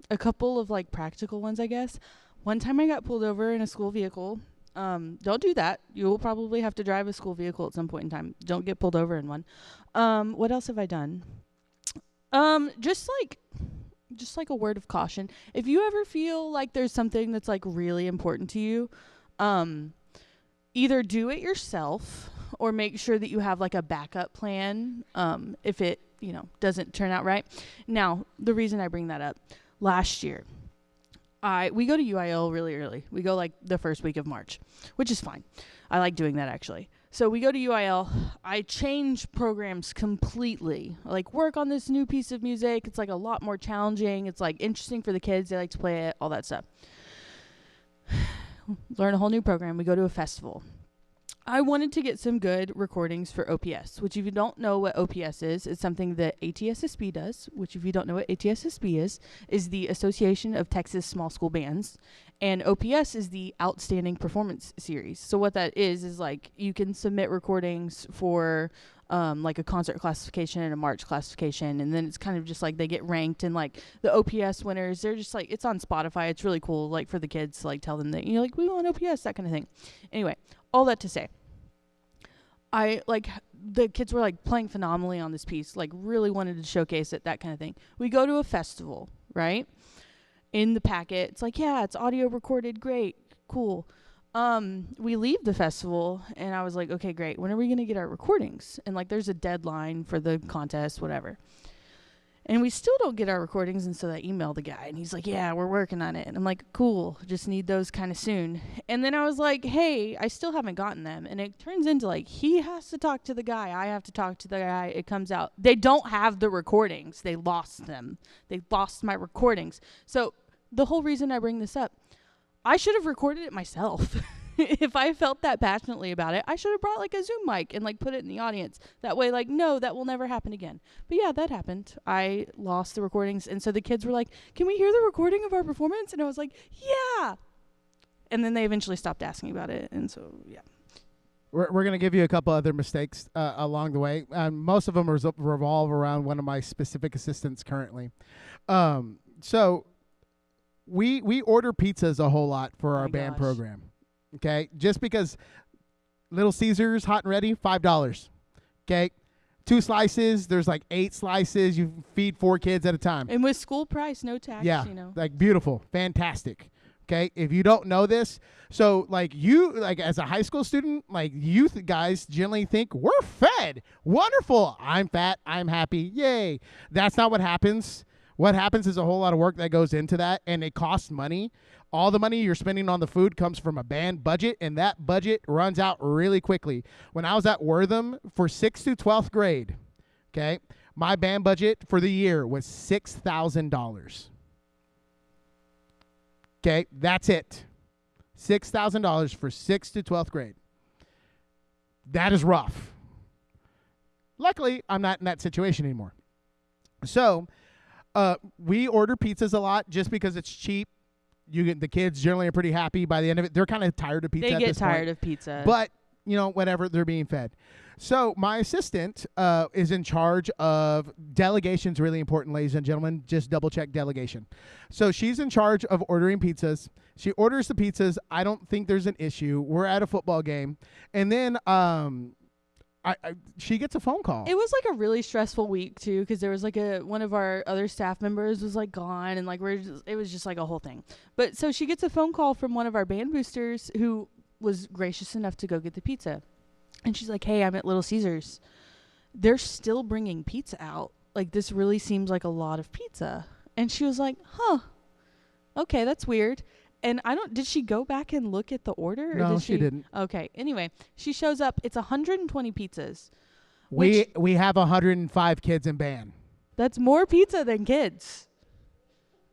A couple of like practical ones, I guess. One time I got pulled over in a school vehicle. Don't do that. You will probably have to drive a school vehicle at some point in time. Don't get pulled over in one. What else have I done? Just like a word of caution. If you ever feel like there's something that's like really important to you, either do it yourself or make sure that you have like a backup plan if it, doesn't turn out right. Now, the reason I bring that up, last year, we go to UIL really early. We go like the first week of March, which is fine. I like doing that actually. So we go to UIL. I change programs completely. Like, work on this new piece of music. It's like a lot more challenging. It's like interesting for the kids. They like to play it, all that stuff. Learn a whole new program. We go to a festival. I wanted to get some good recordings for OPS, which if you don't know what OPS is, it's something that ATSSB does, which if you don't know what ATSSB is the Association of Texas Small School Bands. And OPS is the Outstanding Performance Series. So what that is like you can submit recordings for like a concert classification and a march classification. And then it's kind of just like they get ranked, and like the OPS winners, they're just like, it's on Spotify. It's really cool, like for the kids to like tell them that, you know, like we want OPS, that kind of thing. Anyway, all that to say, I like the kids were like playing phenomenally on this piece, like really wanted to showcase it, that kind of thing. We go to a festival, right? In the packet, it's like, yeah, it's audio recorded, great, cool. We leave the festival, and I was like, okay, great. When are we gonna get our recordings? And like, there's a deadline for the contest, whatever. And we still don't get our recordings, and so I emailed the guy, and he's like, yeah, we're working on it. And I'm like, cool, just need those kind of soon. And then I was like, hey, I still haven't gotten them. And it turns into like, he has to talk to the guy, I have to talk to the guy. It comes out, they don't have the recordings. They lost them. They lost my recordings. So the whole reason I bring this up, I should have recorded it myself. If I felt that passionately about it, I should have brought like a Zoom mic and like put it in the audience. That way, like, no, that will never happen again. But yeah, that happened. I lost the recordings. And so the kids were like, can we hear the recording of our performance? And I was like, yeah. And then they eventually stopped asking about it. And so, yeah. We're going to give you a couple other mistakes along the way. Most of them revolve around one of my specific assistants currently. So we order pizzas a whole lot for our band program. Okay, just because Little Caesars hot and ready, $5. Okay, 2 slices. There's like 8 slices. You feed 4 kids at a time. And with school price, no tax. Yeah, you know, like beautiful, fantastic. Okay, if you don't know this, so like you, like as a high school student, like youth guys generally think we're fed. Wonderful. I'm fat. I'm happy. Yay. That's not what happens. What happens is a whole lot of work that goes into that, and it costs money. All the money you're spending on the food comes from a band budget, and that budget runs out really quickly. When I was at Wortham for 6th to 12th grade, okay, my band budget for the year was $6,000. Okay, that's it. $6,000 for 6th to 12th grade. That is rough. Luckily, I'm not in that situation anymore. So, we order pizzas a lot just because it's cheap. The kids generally are pretty happy by the end of it. They're kind of tired of pizza. They at get this tired point, of pizza. But whatever, they're being fed. So my assistant is in charge of delegation's really important, ladies and gentlemen. Just double check delegation. So she's in charge of ordering pizzas. She orders the pizzas. I don't think there's an issue. We're at a football game, and then she gets a phone call. It was like a really stressful week too, because there was like one of our other staff members was like gone, and like it was just like a whole thing. But so she gets a phone call from one of our band boosters who was gracious enough to go get the pizza, and she's like, "Hey, I'm at Little Caesars. They're still bringing pizza out. Like, this really seems like a lot of pizza." And she was like, "Huh, okay, that's weird." And did she go back and look at the order? Or No, she didn't. Okay. Anyway, she shows up. It's 120 pizzas. We have 105 kids in band. That's more pizza than kids.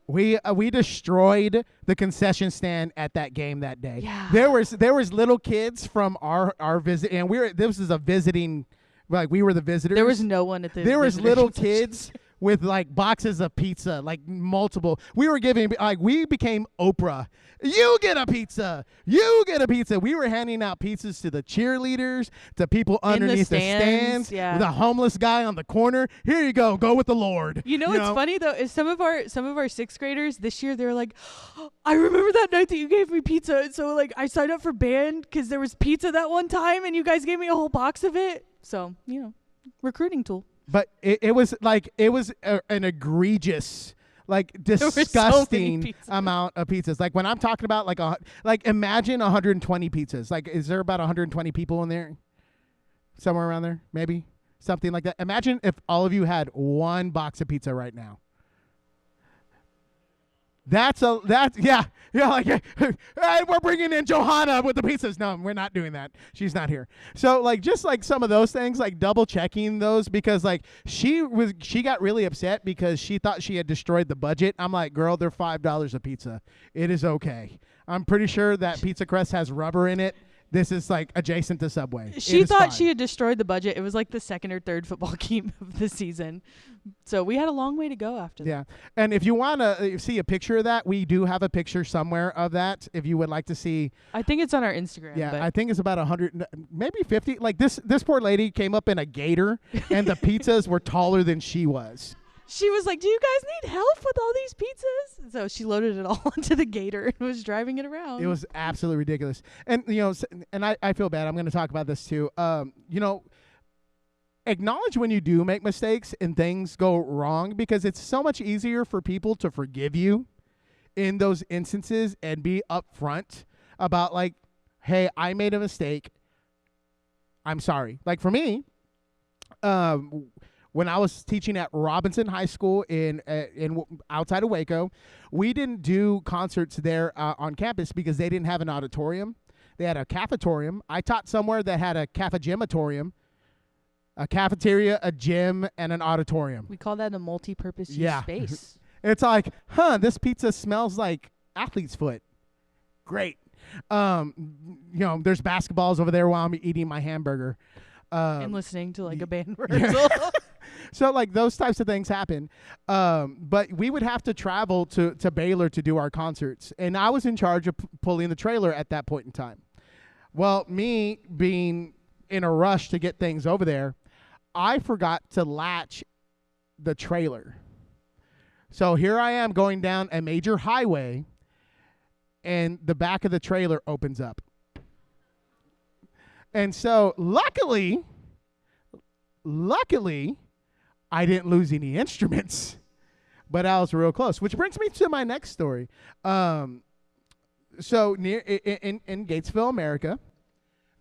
We destroyed the concession stand at that game that day. Yeah. There was little kids from our visit, and this is a visiting, like we were the visitors. There was no one at the. There was little kids with like boxes of pizza, like multiple. We became Oprah. You get a pizza. You get a pizza. We were handing out pizzas to the cheerleaders, to people underneath the stands, yeah. with a homeless guy on the corner. Here you go. Go with the Lord. You know what's funny though is some of our 6th graders this year, they're like, I remember that night that you gave me pizza, and so like I signed up for band because there was pizza that one time, and you guys gave me a whole box of it. So recruiting tool. But it was an egregious, like disgusting amount of pizzas. Like when I'm talking about like imagine 120 pizzas. Like, is there about 120 people in there? Somewhere around there, maybe something like that. Imagine if all of you had one box of pizza right now. Yeah, like hey, we're bringing in Johanna with the pizzas. No, we're not doing that. She's not here. So like just like some of those things, like double checking those, because like she got really upset because she thought she had destroyed the budget. I'm like, girl, they're $5 a pizza. It is okay. I'm pretty sure that pizza crust has rubber in it. This is like adjacent to Subway. She thought she had destroyed the budget. It was like the second or third football game of the season. So we had a long way to go after that. Yeah. And if you want to see a picture of that, we do have a picture somewhere of that if you would like to see. I think it's on our Instagram. Yeah, but I think it's about 100, maybe 50. Like this poor lady came up in a gator and the pizzas were taller than she was. she was like, do you guys need help with all these pizzas? So she loaded it all onto the gator and was driving it around. It was absolutely ridiculous. And, and I feel bad. I'm going to talk about this too. Acknowledge when you do make mistakes and things go wrong, because it's so much easier for people to forgive you in those instances and be upfront about like, hey, I made a mistake. I'm sorry. Like for me, when I was teaching at Robinson High School in outside of Waco, we didn't do concerts there on campus because they didn't have an auditorium. They had a cafetorium. I taught somewhere that had a cafegimatorium, a cafeteria, a gym, and an auditorium. We call that a multi-purpose use space. It's like, this pizza smells like athlete's foot. Great. There's basketballs over there while I'm eating my hamburger. And listening to like a band rehearsal. So like those types of things happen. But we would have to travel to Baylor to do our concerts. And I was in charge of pulling the trailer at that point in time. Well, me being in a rush to get things over there, I forgot to latch the trailer. So here I am going down a major highway, and the back of the trailer opens up. And so luckily, I didn't lose any instruments, but I was real close, which brings me to my next story. So near in Gatesville, America,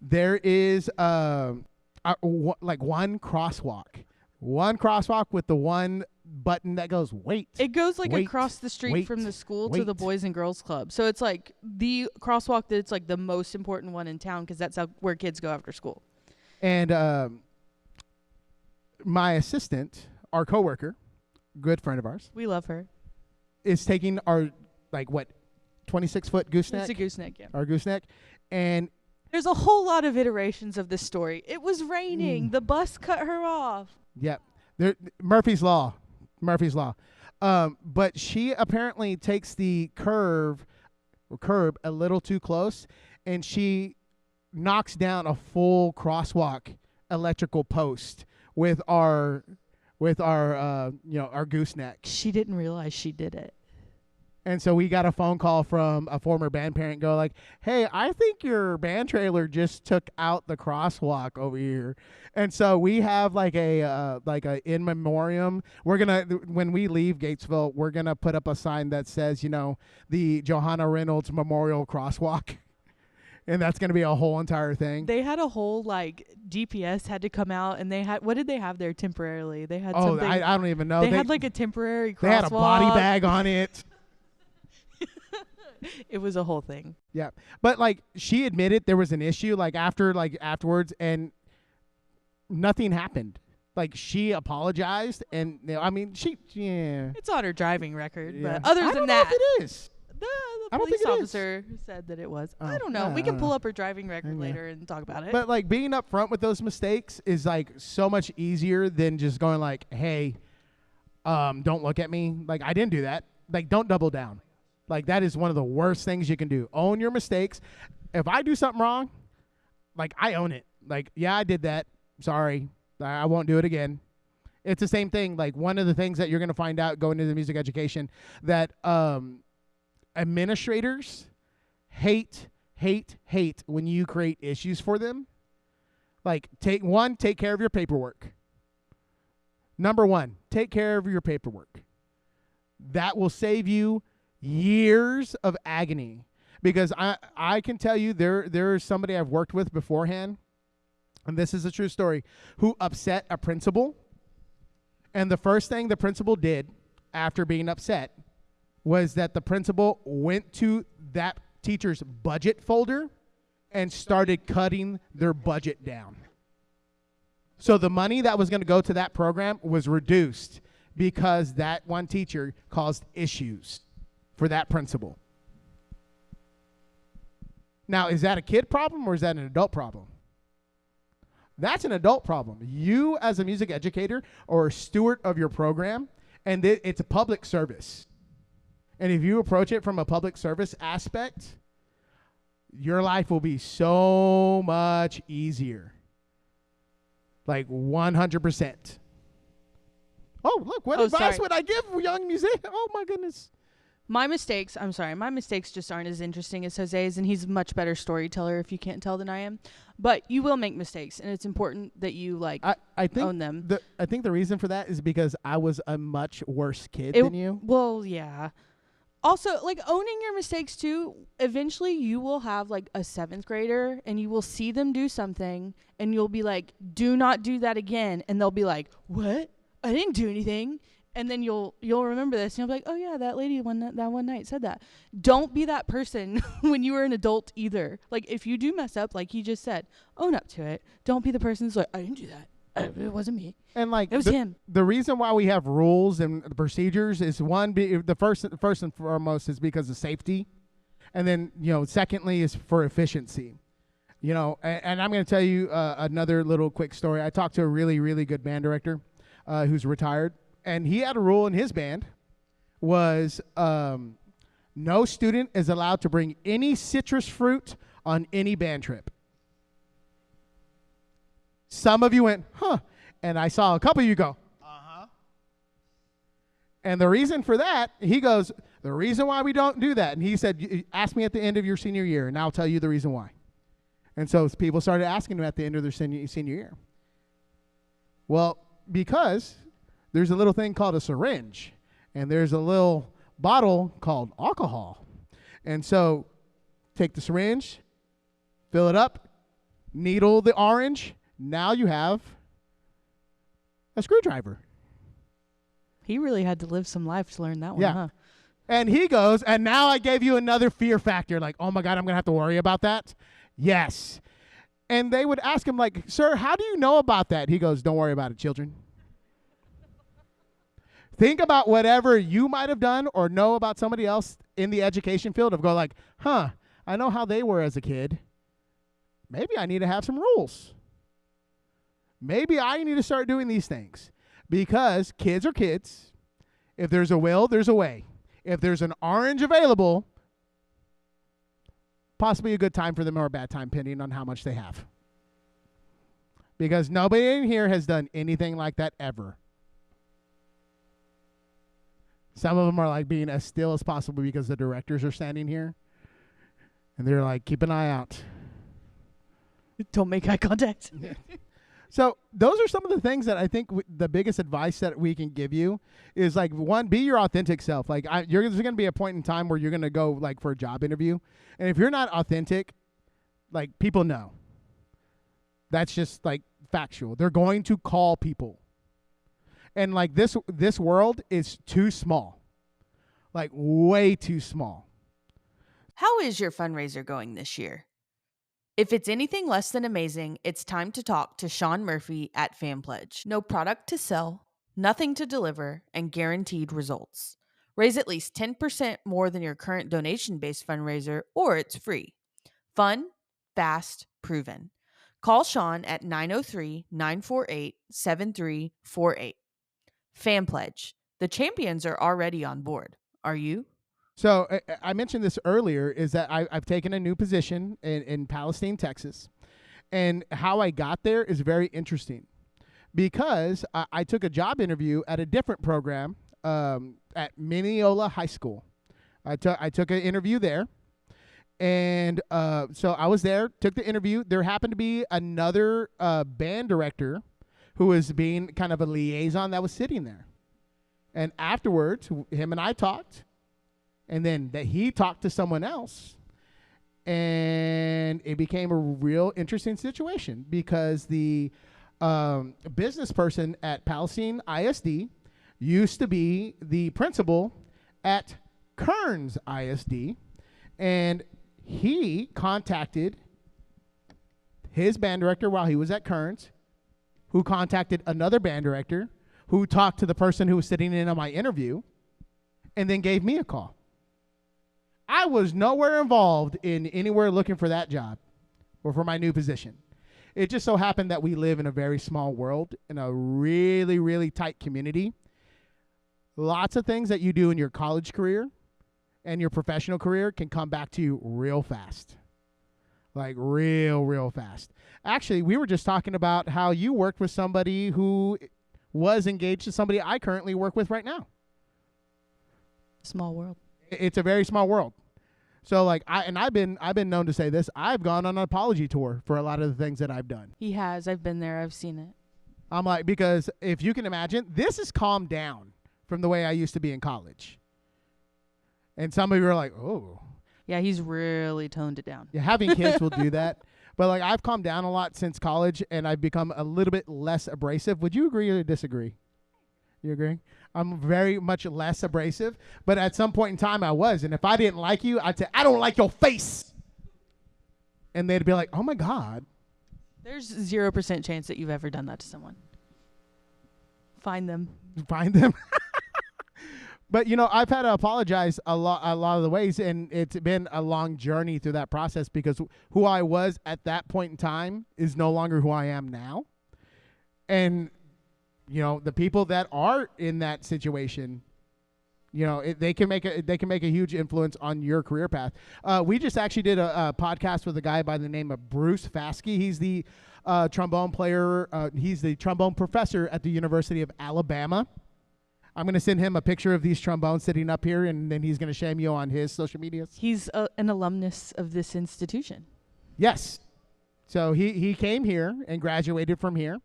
there is like one crosswalk with the one button that goes wait. It goes like across the street from the school to the Boys and Girls Club. So it's like the crosswalk that's like the most important one in town, because that's where kids go after school. And my assistant, our coworker, good friend of ours, we love her, is taking our 26-foot gooseneck. It's a gooseneck, yeah. Our gooseneck, and there's a whole lot of iterations of this story. It was raining. The bus cut her off. Yep. Murphy's Law. But she apparently takes the curb a little too close, and she knocks down a full crosswalk electrical post with our gooseneck. She didn't realize she did it. And so we got a phone call from a former band parent go like, hey, I think your band trailer just took out the crosswalk over here. And so we have like a in memoriam. We're going to, when we leave Gatesville, we're going to put up a sign that says, the Johanna Reynolds Memorial Crosswalk. And that's going to be a whole entire thing. They had a whole DPS had to come out, and they had, what did they have there temporarily? They had something. I don't even know. They had like a temporary crosswalk. They had a body bag on it. It was a whole thing. Yeah. But she admitted there was an issue afterwards, and nothing happened. She apologized, and It's on her driving record, yeah. but other than that, I don't know if it is. The police officer said that it was. I don't know. We can pull up her driving record Yeah. later and talk about it. But being upfront with those mistakes is so much easier than just going hey, don't look at me. I didn't do that. Don't double down. That is one of the worst things you can do. Own your mistakes. If I do something wrong, I own it. Yeah, I did that. Sorry. I won't do it again. It's the same thing. One of the things that you're going to find out going into music education, that administrators hate when you create issues for them. Take care of your paperwork. Number one, take care of your paperwork. That will save you years of agony, because I can tell you there is somebody I've worked with beforehand, and this is a true story, who upset a principal, and the first thing the principal did after being upset was that the principal went to that teacher's budget folder and started cutting their budget down. So the money that was going to go to that program was reduced because that one teacher caused issues for that principal. Now, is that a kid problem or is that an adult problem? That's an adult problem. You, as a music educator or a steward of your program, and it's a public service. And if you approach it from a public service aspect, your life will be so much easier. Like 100%. Oh, look, what advice would I give young musicians? Oh, my goodness. My mistakes just aren't as interesting as Jose's, and he's a much better storyteller, if you can't tell, than I am. But you will make mistakes, and it's important that you I think own them. I think the reason for that is because I was a much worse kid than you. Well, yeah. Also, like, owning your mistakes too, eventually you will have like a 7th grader and you will see them do something and you'll be like, do not do that again. And they'll be like, what? I didn't do anything. And then you'll remember this and you'll be like, oh yeah, that lady that one night said that. Don't be that person when you are an adult either. Like, if you do mess up, like he just said, own up to it. Don't be the person who's like, I didn't do that. It wasn't me. And like it was him. The reason why we have rules and procedures is the first and foremost is because of safety, and then secondly is for efficiency. And I'm going to tell you another little quick story. I talked to a really, really good band director who's retired, and he had a rule in his band was no student is allowed to bring any citrus fruit on any band trip. Some of you went, huh, and I saw a couple of you go, uh-huh. And the reason for that, he goes, the reason why we don't do that, and he said, ask me at the end of your senior year, and I'll tell you the reason why. And so people started asking him at the end of their senior year. Well, because there's a little thing called a syringe, and there's a little bottle called alcohol. And so take the syringe, fill it up, needle the orange. Now you have a screwdriver. He really had to live some life to learn that one, yeah. Huh? And he goes, and now I gave you another fear factor. Like, oh, my God, I'm going to have to worry about that? Yes. And they would ask him, like, sir, how do you know about that? He goes, don't worry about it, children. Think about whatever you might have done or know about somebody else in the education field of go like, huh, I know how they were as a kid. Maybe I need to have some rules. Maybe I need to start doing these things because kids are kids. If there's a will, there's a way. If there's an orange available, possibly a good time for them or a bad time, depending on how much they have. Because nobody in here has done anything like that ever. Some of them are like being as still as possible because the directors are standing here. And they're like, keep an eye out. Don't make eye contact. So those are some of the things that I think the biggest advice that we can give you is like, one, be your authentic self. Like there's going to be a point in time where you're going to go like for a job interview. And if you're not authentic, like people know. That's just like factual. They're going to call people. And like this world is too small. Like way too small. How is your fundraiser going this year? If it's anything less than amazing, it's time to talk to Shawn Murphy at FanPledge. No product to sell, nothing to deliver, and guaranteed results. Raise at least 10% more than your current donation-based fundraiser, or it's free. Fun, fast, proven. Call Shawn at 903-948-7348. FanPledge. The champions are already on board. Are you? So I mentioned this earlier, is that I've taken a new position in Palestine, Texas. And how I got there is very interesting because I took a job interview at a different program at Mineola High School. I took an interview there. And so I was there, took the interview. There happened to be another band director who was being kind of a liaison that was sitting there. And afterwards, him and I talked. And then that he talked to someone else, and it became a real interesting situation because the business person at Palestine ISD used to be the principal at Kearns ISD, and he contacted his band director while he was at Kearns, who contacted another band director, who talked to the person who was sitting in on my interview, and then gave me a call. I was nowhere involved in anywhere looking for that job or for my new position. It just so happened that we live in a very small world, in a really, really tight community. Lots of things that you do in your college career and your professional career can come back to you real fast. Like real fast. Actually, we were just talking about how you worked with somebody who was engaged to somebody I currently work with right now. Small world. It's a very small world. So like I've been known to say this. I've gone on an apology tour for a lot of the things that I've done. He has. I've been there. I've seen it. I'm like, because if you can imagine, this has calmed down from the way I used to be in college. And some of you are like, oh. Yeah, he's really toned it down. Yeah, having kids will do that. But like I've calmed down a lot since college, and I've become a little bit less abrasive. Would you agree or disagree? You agree? I'm very much less abrasive, but at some point in time I was. And if I didn't like you, I'd say, I don't like your face. And they'd be like, oh my God. There's 0% chance that you've ever done that to someone. Find them. Find them. But, you know, I've had to apologize a lot of the ways, and it's been a long journey through that process, because who I was at that point in time is no longer who I am now. And, you know, the people that are in that situation, you know, they can make a huge influence on your career path. We just actually did a podcast with a guy by the name of Bruce Faskey. He's the trombone player. He's the trombone professor at the University of Alabama. I'm going to send him a picture of these trombones sitting up here, and then he's going to shame you on his social medias. He's an alumnus of this institution. Yes. So he came here and graduated from here.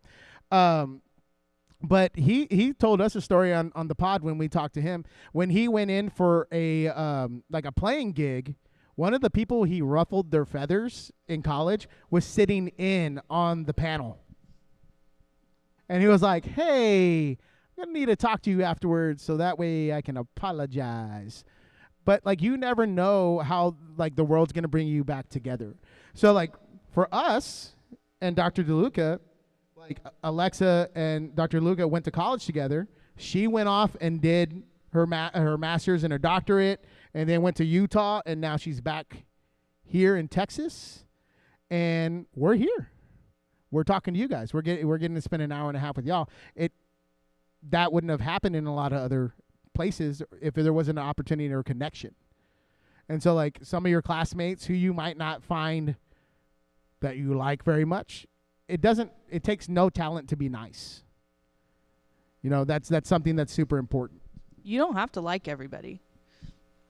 But he told us a story on the pod when we talked to him. When he went in for a playing gig, one of the people he ruffled their feathers in college was sitting in on the panel. And he was like, hey, I'm going to need to talk to you afterwards so that way I can apologize. But, like, you never know how, like, the world's going to bring you back together. So, like, for us and Dr. DeLuca, like, Alexa and Dr. DeLuca went to college together. She went off and did her master's and her doctorate, and then went to Utah, and now she's back here in Texas. And we're here. We're talking to you guys. We're getting to spend an hour and a half with y'all. That wouldn't have happened in a lot of other places if there wasn't an opportunity or connection. And so, like, some of your classmates who you might not find that you like very much, it takes no talent to be nice. You know, that's something that's super important. You don't have to like everybody.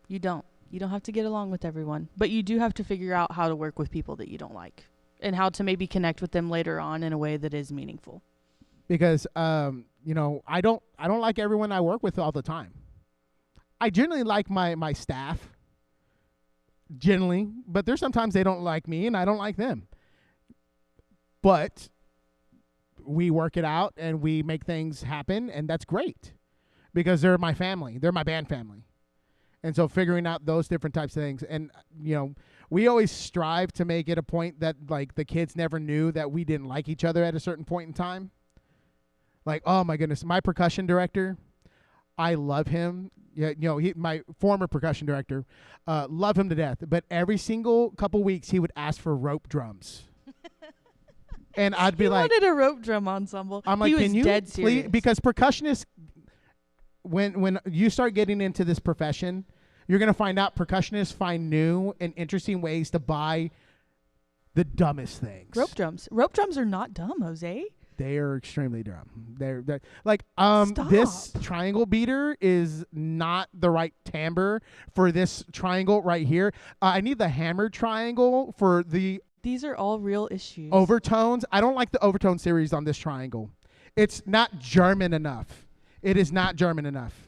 You don't have to get along with everyone, but you do have to figure out how to work with people that you don't like, and how to maybe connect with them later on in a way that is meaningful. Because you know, I don't like everyone I work with all the time. I generally like my staff, generally, but there's sometimes they don't like me and I don't like them. But we work it out and we make things happen, and that's great because they're my family. They're my band family. And so figuring out those different types of things, and, you know, we always strive to make it a point that, like, the kids never knew that we didn't like each other at a certain point in time. Like, oh my goodness, my percussion director, I love him. Yeah, you know, my former percussion director, love him to death. But every single couple weeks, he would ask for rope drums, and I'd be like, wanted a rope drum ensemble. I'm like, he was can you dead serious. please? Because percussionists, when you start getting into this profession, you're gonna find out percussionists find new and interesting ways to buy the dumbest things. Rope drums. Rope drums are not dumb, Jose. They are extremely dumb. They're like, Stop. This triangle beater is not the right timbre for this triangle right here. I need the hammered triangle for the These are all real issues. overtones. I don't like the overtone series on this triangle. It's not German enough. It is not German enough.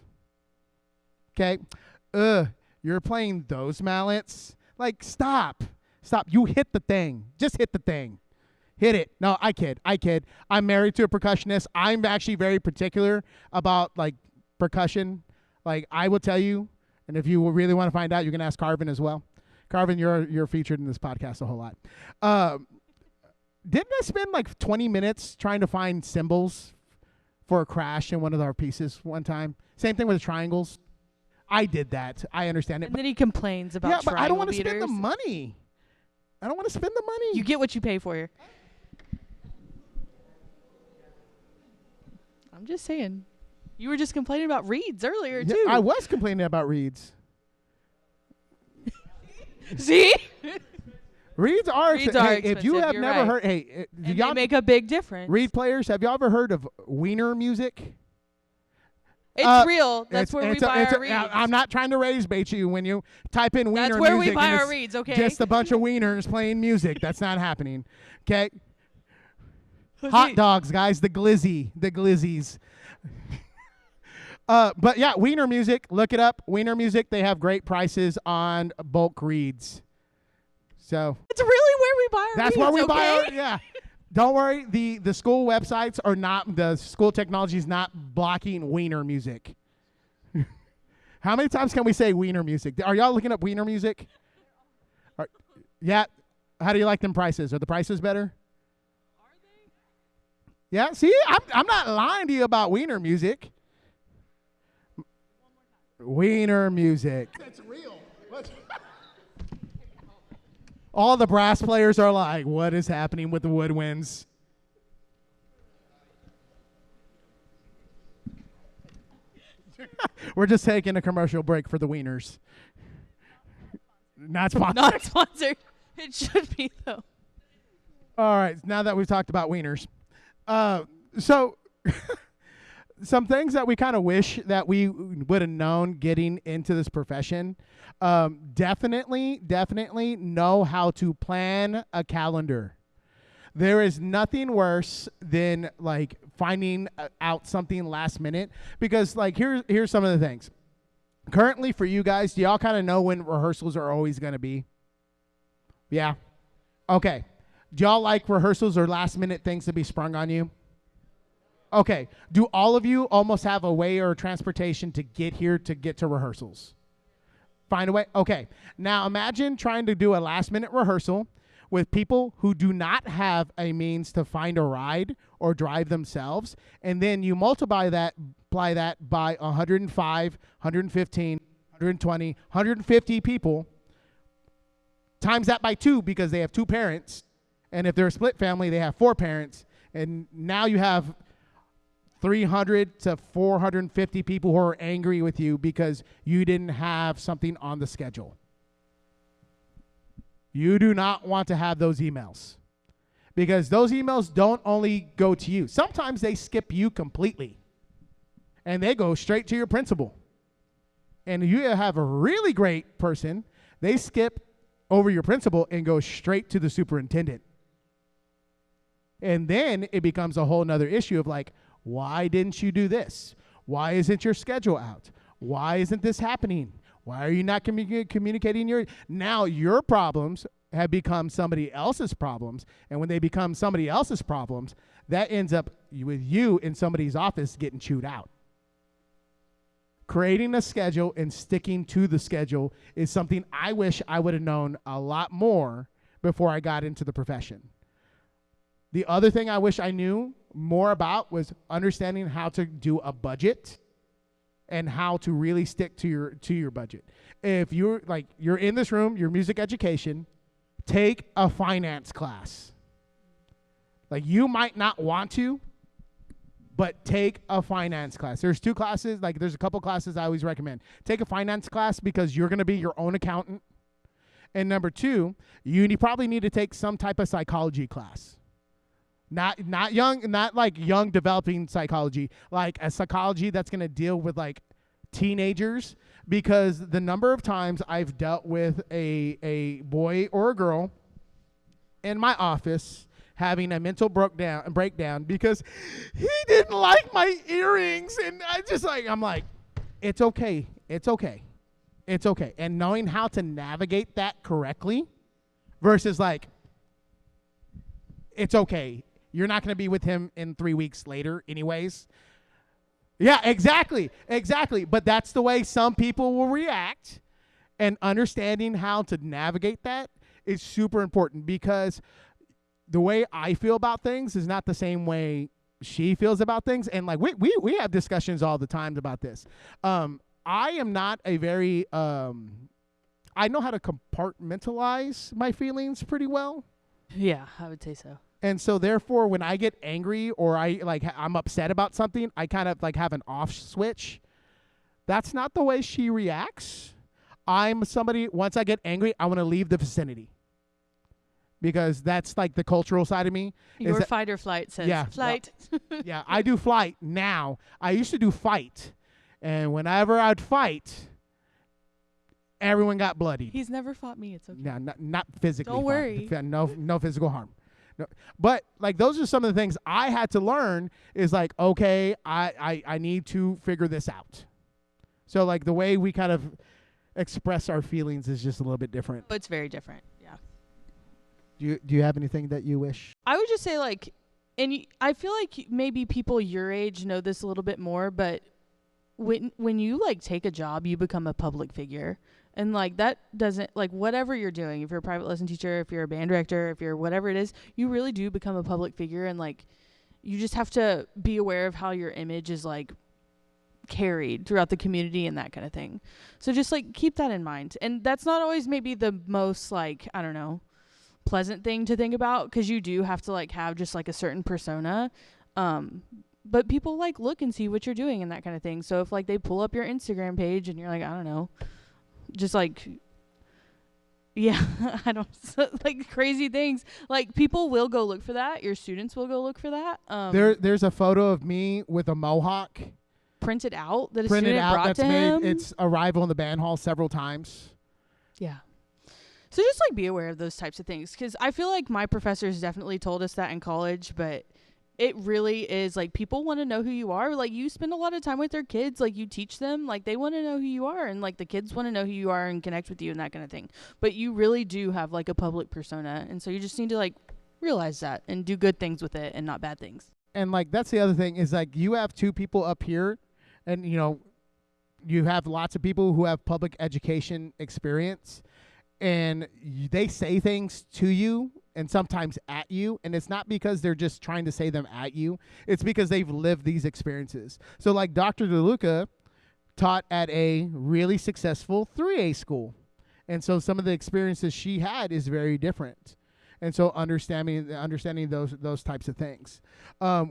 Okay? You're playing those mallets? Like, stop. You hit the thing. Just hit the thing. Hit it. No, I kid. I'm married to a percussionist. I'm actually very particular about, like, percussion. Like, I will tell you, And if you really want to find out, you can ask Carvin as well. Carvin, you're featured in this podcast a whole lot. Didn't I spend like 20 minutes trying to find symbols for a crash in one of our pieces one time? Same thing with triangles. I did that. I understand it. And then he complains about yeah, but I don't want to meters. spend the money. I don't want to spend the money. You get what you pay for. I'm just saying. You were just complaining about reeds earlier, too. I was complaining about reeds. See? Reeds are expensive. If you have You're never right. heard, And they make a big difference. reed players, have y'all ever heard of wienermusic? It's real. That's where we buy our reeds. I'm not trying to raise bait you when you type in wiener That's where music we buy and our it's reeds, okay? just a bunch of wieners playing music. That's not happening. Okay? Hot dogs, guys. The glizzies. But yeah, Wiener Music. Look it up. Wiener Music. They have great prices on bulk reeds. So It's really where we buy our that's reeds, where we buy okay? our, yeah. Don't worry. The school websites are not, the school technology is not blocking Wiener Music. How many times can we say Wiener Music? Are y'all looking up Wiener Music? Yeah. How do you like them prices? Are the prices better? Yeah, see, I'm not lying to you about Wiener Music. Wiener Music. That's real. All the brass players are like, what is happening with the woodwinds? We're just taking a commercial break for the wieners. Not sponsored. Not sponsored. It should be, though. All right, now that we've talked about wieners. So some things that we kind of wish that we would have known getting into this profession. Definitely know how to plan a calendar. There is nothing worse than like finding out something last minute, because like here's some of the things. Currently for you guys, do y'all kind of know when rehearsals are always going to be? Yeah. Okay. Do y'all like rehearsals or last minute things to be sprung on you? Okay. Do all of you almost have a way or transportation to get here to get to rehearsals? Find a way? Okay. Now imagine trying to do a last minute rehearsal with people who do not have a means to find a ride or drive themselves, and then you multiply that by 105, 115, 120, 150 people, times that by 2 because they have 2 parents, and if they're a split family, they have 4 parents, and now you have 300 to 450 people who are angry with you because you didn't have something on the schedule. You do not want to have those emails, because those emails don't only go to you. Sometimes they skip you completely, and they go straight to your principal. And you have a really great person, they skip over your principal and go straight to the superintendent. And then it becomes a whole nother issue of like, why didn't you do this? Why isn't your schedule out? Why isn't this happening? Why are you not communicating now your problems have become somebody else's problems. And when they become somebody else's problems, that ends up with you in somebody's office getting chewed out. Creating a schedule and sticking to the schedule is something I wish I would have known a lot more before I got into the profession. The other thing I wish I knew more about was understanding how to do a budget and how to really stick to your budget. If you're in this room, your music education, take a finance class. Like, you might not want to, but take a finance class. There's 2 classes, there's a couple classes I always recommend. Take a finance class because you're going to be your own accountant. And number 2, you probably need to take some type of psychology class. Not young developing psychology, like a psychology that's going to deal with like teenagers, because the number of times I've dealt with a boy or a girl in my office having a mental breakdown because he didn't like my earrings, and I'm like, it's okay. And knowing how to navigate that correctly versus like, it's okay. You're not going to be with him in 3 weeks later anyways. Yeah, exactly. Exactly. But that's the way some people will react, and understanding how to navigate that is super important, because the way I feel about things is not the same way she feels about things. And like we have discussions all the time about this. I am not a very I know how to compartmentalize my feelings pretty well. Yeah, I would say so. And so therefore when I get angry or I'm upset about something, I kind of like have an off switch. That's not the way she reacts. I'm somebody, once I get angry, I want to leave the vicinity. Because that's like the cultural side of me. Your fight or flight says flight. Yeah, I do flight now. I used to do fight. And whenever I'd fight, everyone got bloodied. He's never fought me. It's okay. Yeah, not physically. Don't worry. No physical harm. No. But like those are some of the things I had to learn is like, okay, I need to figure this out. So like the way we kind of express our feelings is just a little bit different. It's very different. Yeah. Do you have anything that you wish? I would just say like, and I feel like maybe people your age know this a little bit more, but when you like take a job, you become a public figure. And like that doesn't, like whatever you're doing, if you're a private lesson teacher, if you're a band director, if you're whatever it is, you really do become a public figure. And like you just have to be aware of how your image is like carried throughout the community and that kind of thing. So just like keep that in mind. And that's not always maybe the most like, I don't know, pleasant thing to think about, because you do have to like have just like a certain persona. But people like look and see what you're doing and that kind of thing. So if like they pull up your Instagram page and you're like, I don't know, just like, yeah, I don't like crazy things. Like people will go look for that. Your students will go look for that. There's a photo of me with a mohawk printed out that a student brought to him. Its arrival in the band hall several times. Yeah. So just like be aware of those types of things, because I feel like my professors definitely told us that in college, but it really is like people want to know who you are. Like you spend a lot of time with their kids, like you teach them, like they want to know who you are, and like the kids want to know who you are and connect with you and that kind of thing. But you really do have like a public persona, and so you just need to like realize that and do good things with it and not bad things. And like that's the other thing is like you have two people up here, and you know you have lots of people who have public education experience, and they say things to you and sometimes at you, and it's not because they're just trying to say them at you. It's because they've lived these experiences. So like Dr. DeLuca taught at a really successful 3A school, and so some of the experiences she had is very different. And so understanding those types of things,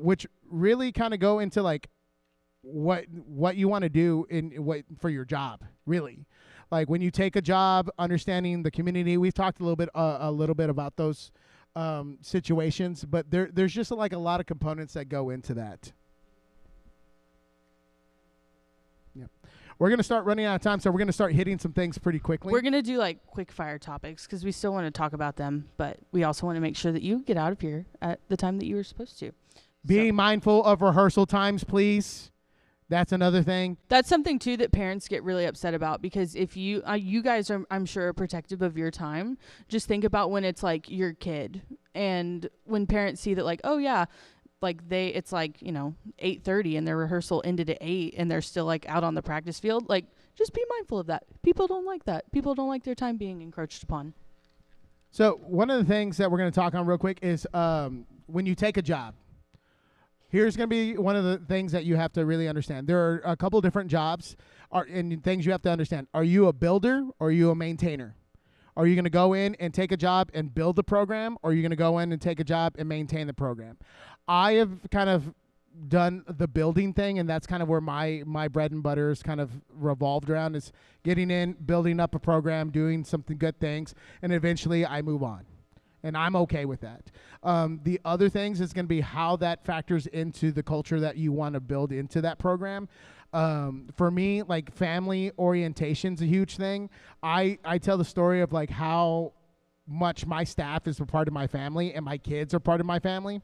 which really kind of go into like what you want to do for your job, really. Like when you take a job, understanding the community. We've talked a little bit about those situations, but there's just like a lot of components that go into that. Yeah, we're gonna start running out of time, so we're gonna start hitting some things pretty quickly. We're gonna do like quick fire topics because we still want to talk about them, but we also want to make sure that you get out of here at the time that you were supposed to. Be mindful of rehearsal times, please. That's another thing. That's something too that parents get really upset about, because if you guys are, I'm sure, protective of your time. Just think about when it's like your kid, and when parents see that like, oh yeah, like it's like, you know, 8:30 and their rehearsal ended at 8 and they're still like out on the practice field. Like just be mindful of that. People don't like that. People don't like their time being encroached upon. So one of the things that we're going to talk on real quick is when you take a job. Here's going to be one of the things that you have to really understand. There are a couple different jobs and things you have to understand. Are you a builder or are you a maintainer? Are you going to go in and take a job and build the program, or are you going to go in and take a job and maintain the program? I have kind of done the building thing, and that's kind of where my bread and butter is kind of revolved around, is getting in, building up a program, doing something good things, and eventually I move on. And I'm okay with that. The other things is going to be how that factors into the culture that you want to build into that program. For me, like family orientation is a huge thing. I tell the story of like how much my staff is a part of my family and my kids are part of my family.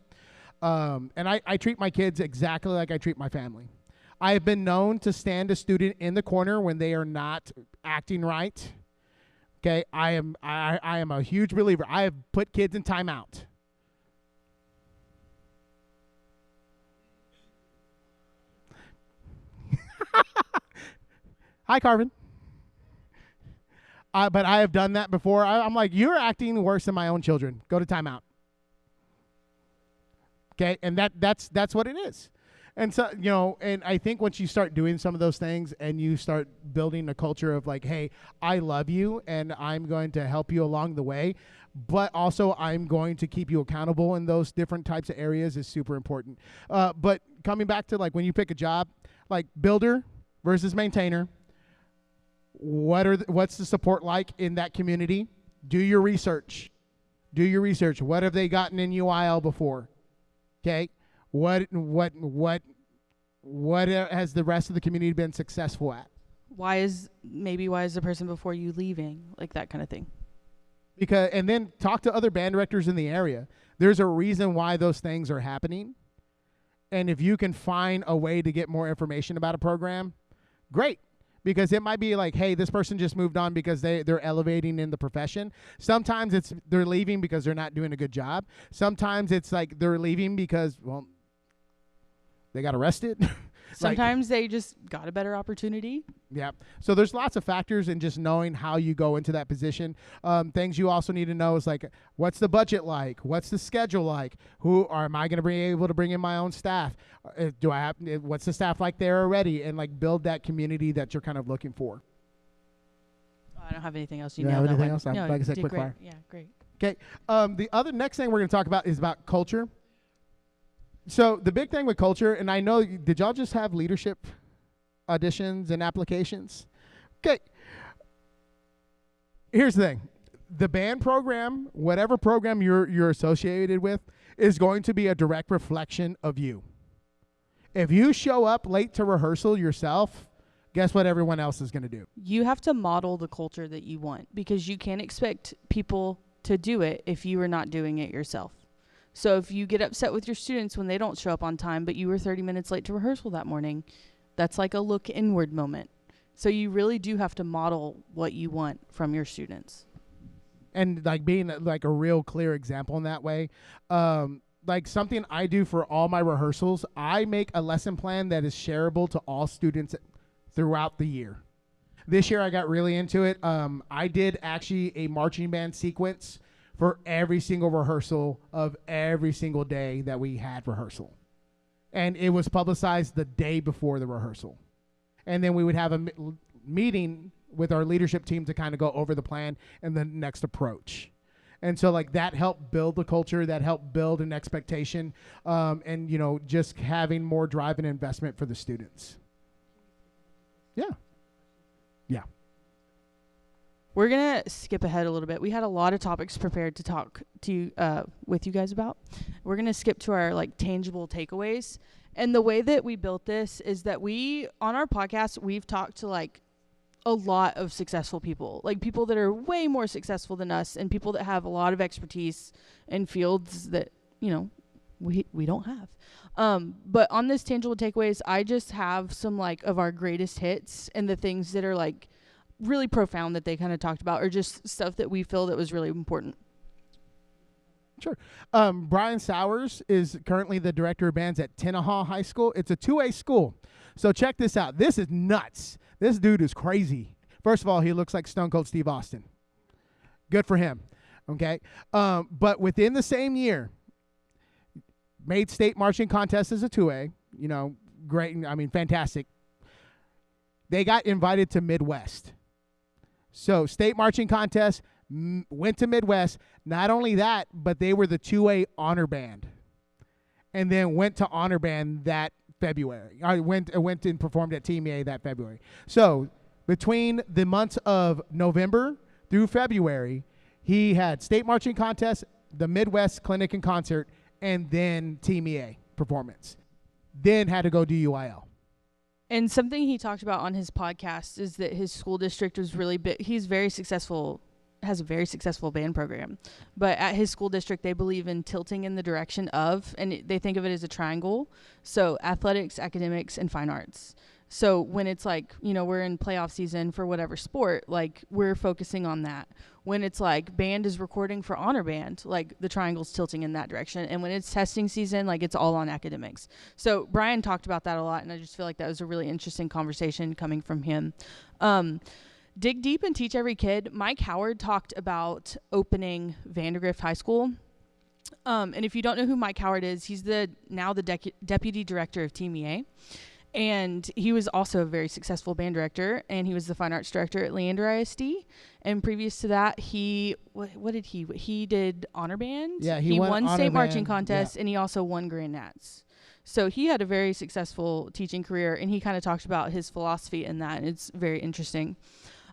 And I treat my kids exactly like I treat my family. I have been known to stand a student in the corner when they are not acting right. Okay, I am a huge believer. I have put kids in timeout. Hi, Carvin. But I have done that before. I'm like, you're acting worse than my own children. Go to timeout. Okay, and that's what it is. And so, and I think once you start doing some of those things and you start building a culture of like, hey, I love you and I'm going to help you along the way, but also I'm going to keep you accountable in those different types of areas is super important. But coming back to like when you pick a job, like builder versus maintainer, what's the support like in that community? Do your research. What have they gotten in UIL before? Okay. What has the rest of the community been successful at? Why is the person before you leaving? Like that kind of thing. And then talk to other band directors in the area. There's a reason why those things are happening. And if you can find a way to get more information about a program, great. Because it might be like, hey, this person just moved on because they're elevating in the profession. Sometimes they're leaving because they're not doing a good job. Sometimes it's like they're leaving because, well, they got arrested. Sometimes they just got a better opportunity. Yeah. So there's lots of factors in just knowing how you go into that position. Things you also need to know is like, what's the budget like? What's the schedule like? Am I going to be able to bring in my own staff? What's the staff like there already? And like build that community that you're kind of looking for. I don't have anything else. You have anything else? No, like I said, quick great. fire. Yeah, great. Okay. The other next thing we're going to talk about is about culture. So the big thing with culture, and I know, did y'all just have leadership auditions and applications? Okay. Here's the thing. The band program, whatever program you're associated with, is going to be a direct reflection of you. If you show up late to rehearsal yourself, guess what everyone else is going to do? You have to model the culture that you want because you can't expect people to do it if you are not doing it yourself. So if you get upset with your students when they don't show up on time, but you were 30 minutes late to rehearsal that morning, that's like a look inward moment. So you really do have to model what you want from your students. And like being like a real clear example in that way. Like something I do for all my rehearsals, I make a lesson plan that is shareable to all students throughout the year. This year I got really into it. I did actually a marching band sequence for every single rehearsal of every single day that we had rehearsal. And it was publicized the day before the rehearsal. And then we would have a meeting with our leadership team to kind of go over the plan and the next approach. And so like that helped build the culture, that helped build an expectation, and just having more drive and investment for the students. Yeah. We're going to skip ahead a little bit. We had a lot of topics prepared to talk to with you guys about. We're going to skip to our like tangible takeaways. And the way that we built this is that on our podcast, we've talked to like a lot of successful people, like people that are way more successful than us and people that have a lot of expertise in fields that, we don't have. But on this tangible takeaways, I just have some like of our greatest hits and the things that are like really profound that they kind of talked about, or just stuff that we feel that was really important. Sure. Brian Sowers is currently the director of bands at Tenaha High School. It's a 2A school. So check this out. This is nuts. This dude is crazy. First of all, he looks like Stone Cold Steve Austin. Good for him. Okay. But within the same year, made state marching contest as a 2A. Great. Fantastic. They got invited to Midwest. So state marching contest, went to Midwest. Not only that, but they were the 2A honor band. And then went to honor band that February. I went and performed at TMA that February. So between the months of November through February, he had state marching contest, the Midwest clinic and concert, and then TMA performance. Then had to go do UIL. And something he talked about on his podcast is that his school district was really big. He's very successful, has a very successful band program. But at his school district, they believe in tilting in the direction of, and they think of it as a triangle. So athletics, academics, and fine arts. So when it's like, we're in playoff season for whatever sport, like we're focusing on that. When it's like band is recording for honor band, like the triangle's tilting in that direction. And when it's testing season, like it's all on academics. So Brian talked about that a lot, and I just feel like that was a really interesting conversation coming from him. Dig deep and teach every kid. Mike Howard talked about opening Vandergrift High School. And if you don't know who Mike Howard is, he's now the deputy director of Team EA. And he was also a very successful band director, and he was the fine arts director at Leander ISD. And previous to that, what did he did honor band. Yeah, he won honor state marching band, contest, yeah. and he also won Grand Nats. So he had a very successful teaching career, and he kind of talked about his philosophy in that, and it's very interesting.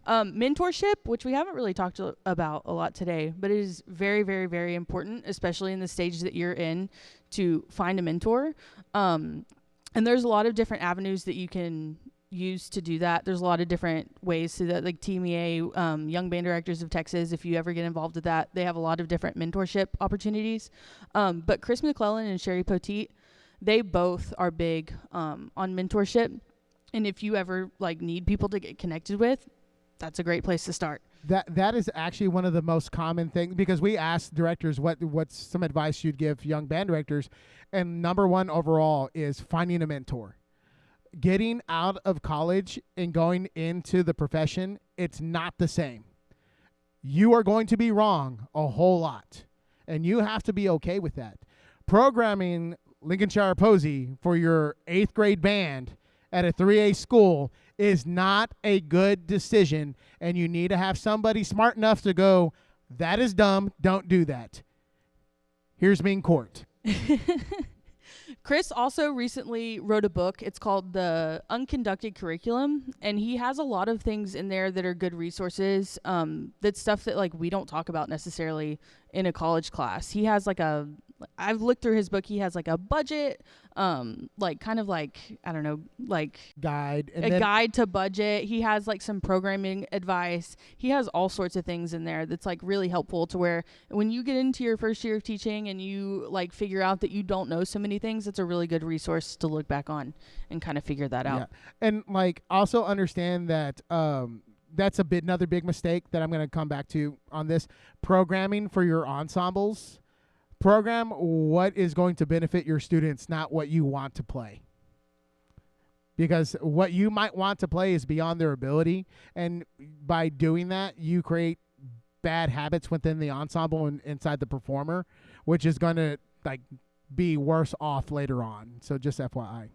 Mentorship, which we haven't really talked about a lot today, but it is very, very, very important, especially in the stage that you're in, to find a mentor. And there's a lot of different avenues that you can use to do that. There's a lot of different ways to that, like Team EA, Young Band Directors of Texas, if you ever get involved with that, they have a lot of different mentorship opportunities. But Chris McClellan and Sherry Poteet, they both are big on mentorship. And if you ever like need people to get connected with, that's a great place to start. That is actually one of the most common things, because we asked directors what's some advice you'd give young band directors, and number one overall is finding a mentor. Getting out of college and going into the profession, it's not the same. You are going to be wrong a whole lot, and you have to be okay with that. Programming Lincolnshire Posey for your 8th grade band at a 3A school is not a good decision, and you need to have somebody smart enough to go, that is dumb, don't do that. Here's me in court. Chris also recently wrote a book. It's called The Unconducted Curriculum, and he has a lot of things in there that are good resources. That's stuff that like we don't talk about necessarily in a college class. He has I've looked through his book. He has like a budget, like kind of like, I don't know, like guide to budget. He has like some programming advice. He has all sorts of things in there that's like really helpful to where when you get into your first year of teaching and you like figure out that you don't know so many things, it's a really good resource to look back on and kind of figure that out. Yeah. And like also understand that that's another big mistake that I'm going to come back to on this. Programming for your ensembles. Program what is going to benefit your students, not what you want to play. Because what you might want to play is beyond their ability, and by doing that, you create bad habits within the ensemble and inside the performer, which is going to like be worse off later on. So just FYI.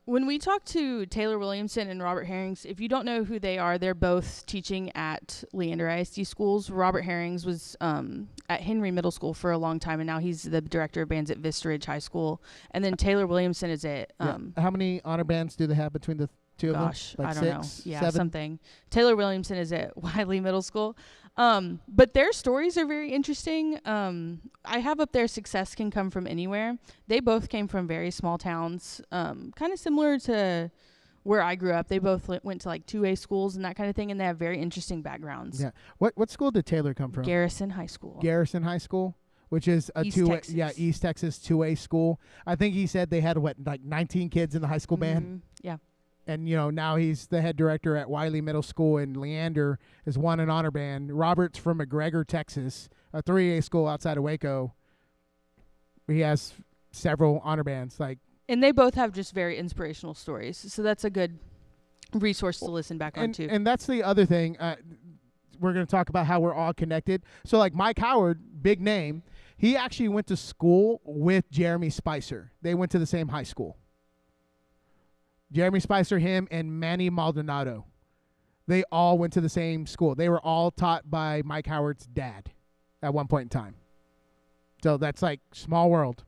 When we talked to Taylor Williamson and Robert Herrings, if you don't know who they are, they're both teaching at Leander ISD schools. Robert Herrings was at Henry Middle School for a long time, and now he's the director of bands at Vista Ridge High School. And then Taylor Williamson is at how many honor bands do they have between the two of them? Gosh, Like I don't know. Yeah, 7? something. Taylor Williamson is at Wiley Middle School. But their stories are very interesting. I have up there success can come from anywhere. They both came from very small towns, kind of similar to where I grew up. They both went to like 2A schools and that kind of thing, and they have very interesting backgrounds. Yeah. What school did Taylor come from? Garrison High School. Garrison High School, which is a East 2A, Texas. yeah, East Texas 2A school. I think he said they had like 19 kids in the high school band. Yeah. And, now he's the head director at Wiley Middle School, and Leander has won an honor band. Robert's from McGregor, Texas, a 3A school outside of Waco. He has several honor bands. And they both have just very inspirational stories. So that's a good resource to listen back on, too. And that's the other thing. We're going to talk about how we're all connected. So, like Mike Howard, big name, he actually went to school with Jeremy Spicer. They went to the same high school. Jeremy Spicer, him, and Manny Maldonado. They all went to the same school. They were all taught by Mike Howard's dad at one point in time. So that's like small world.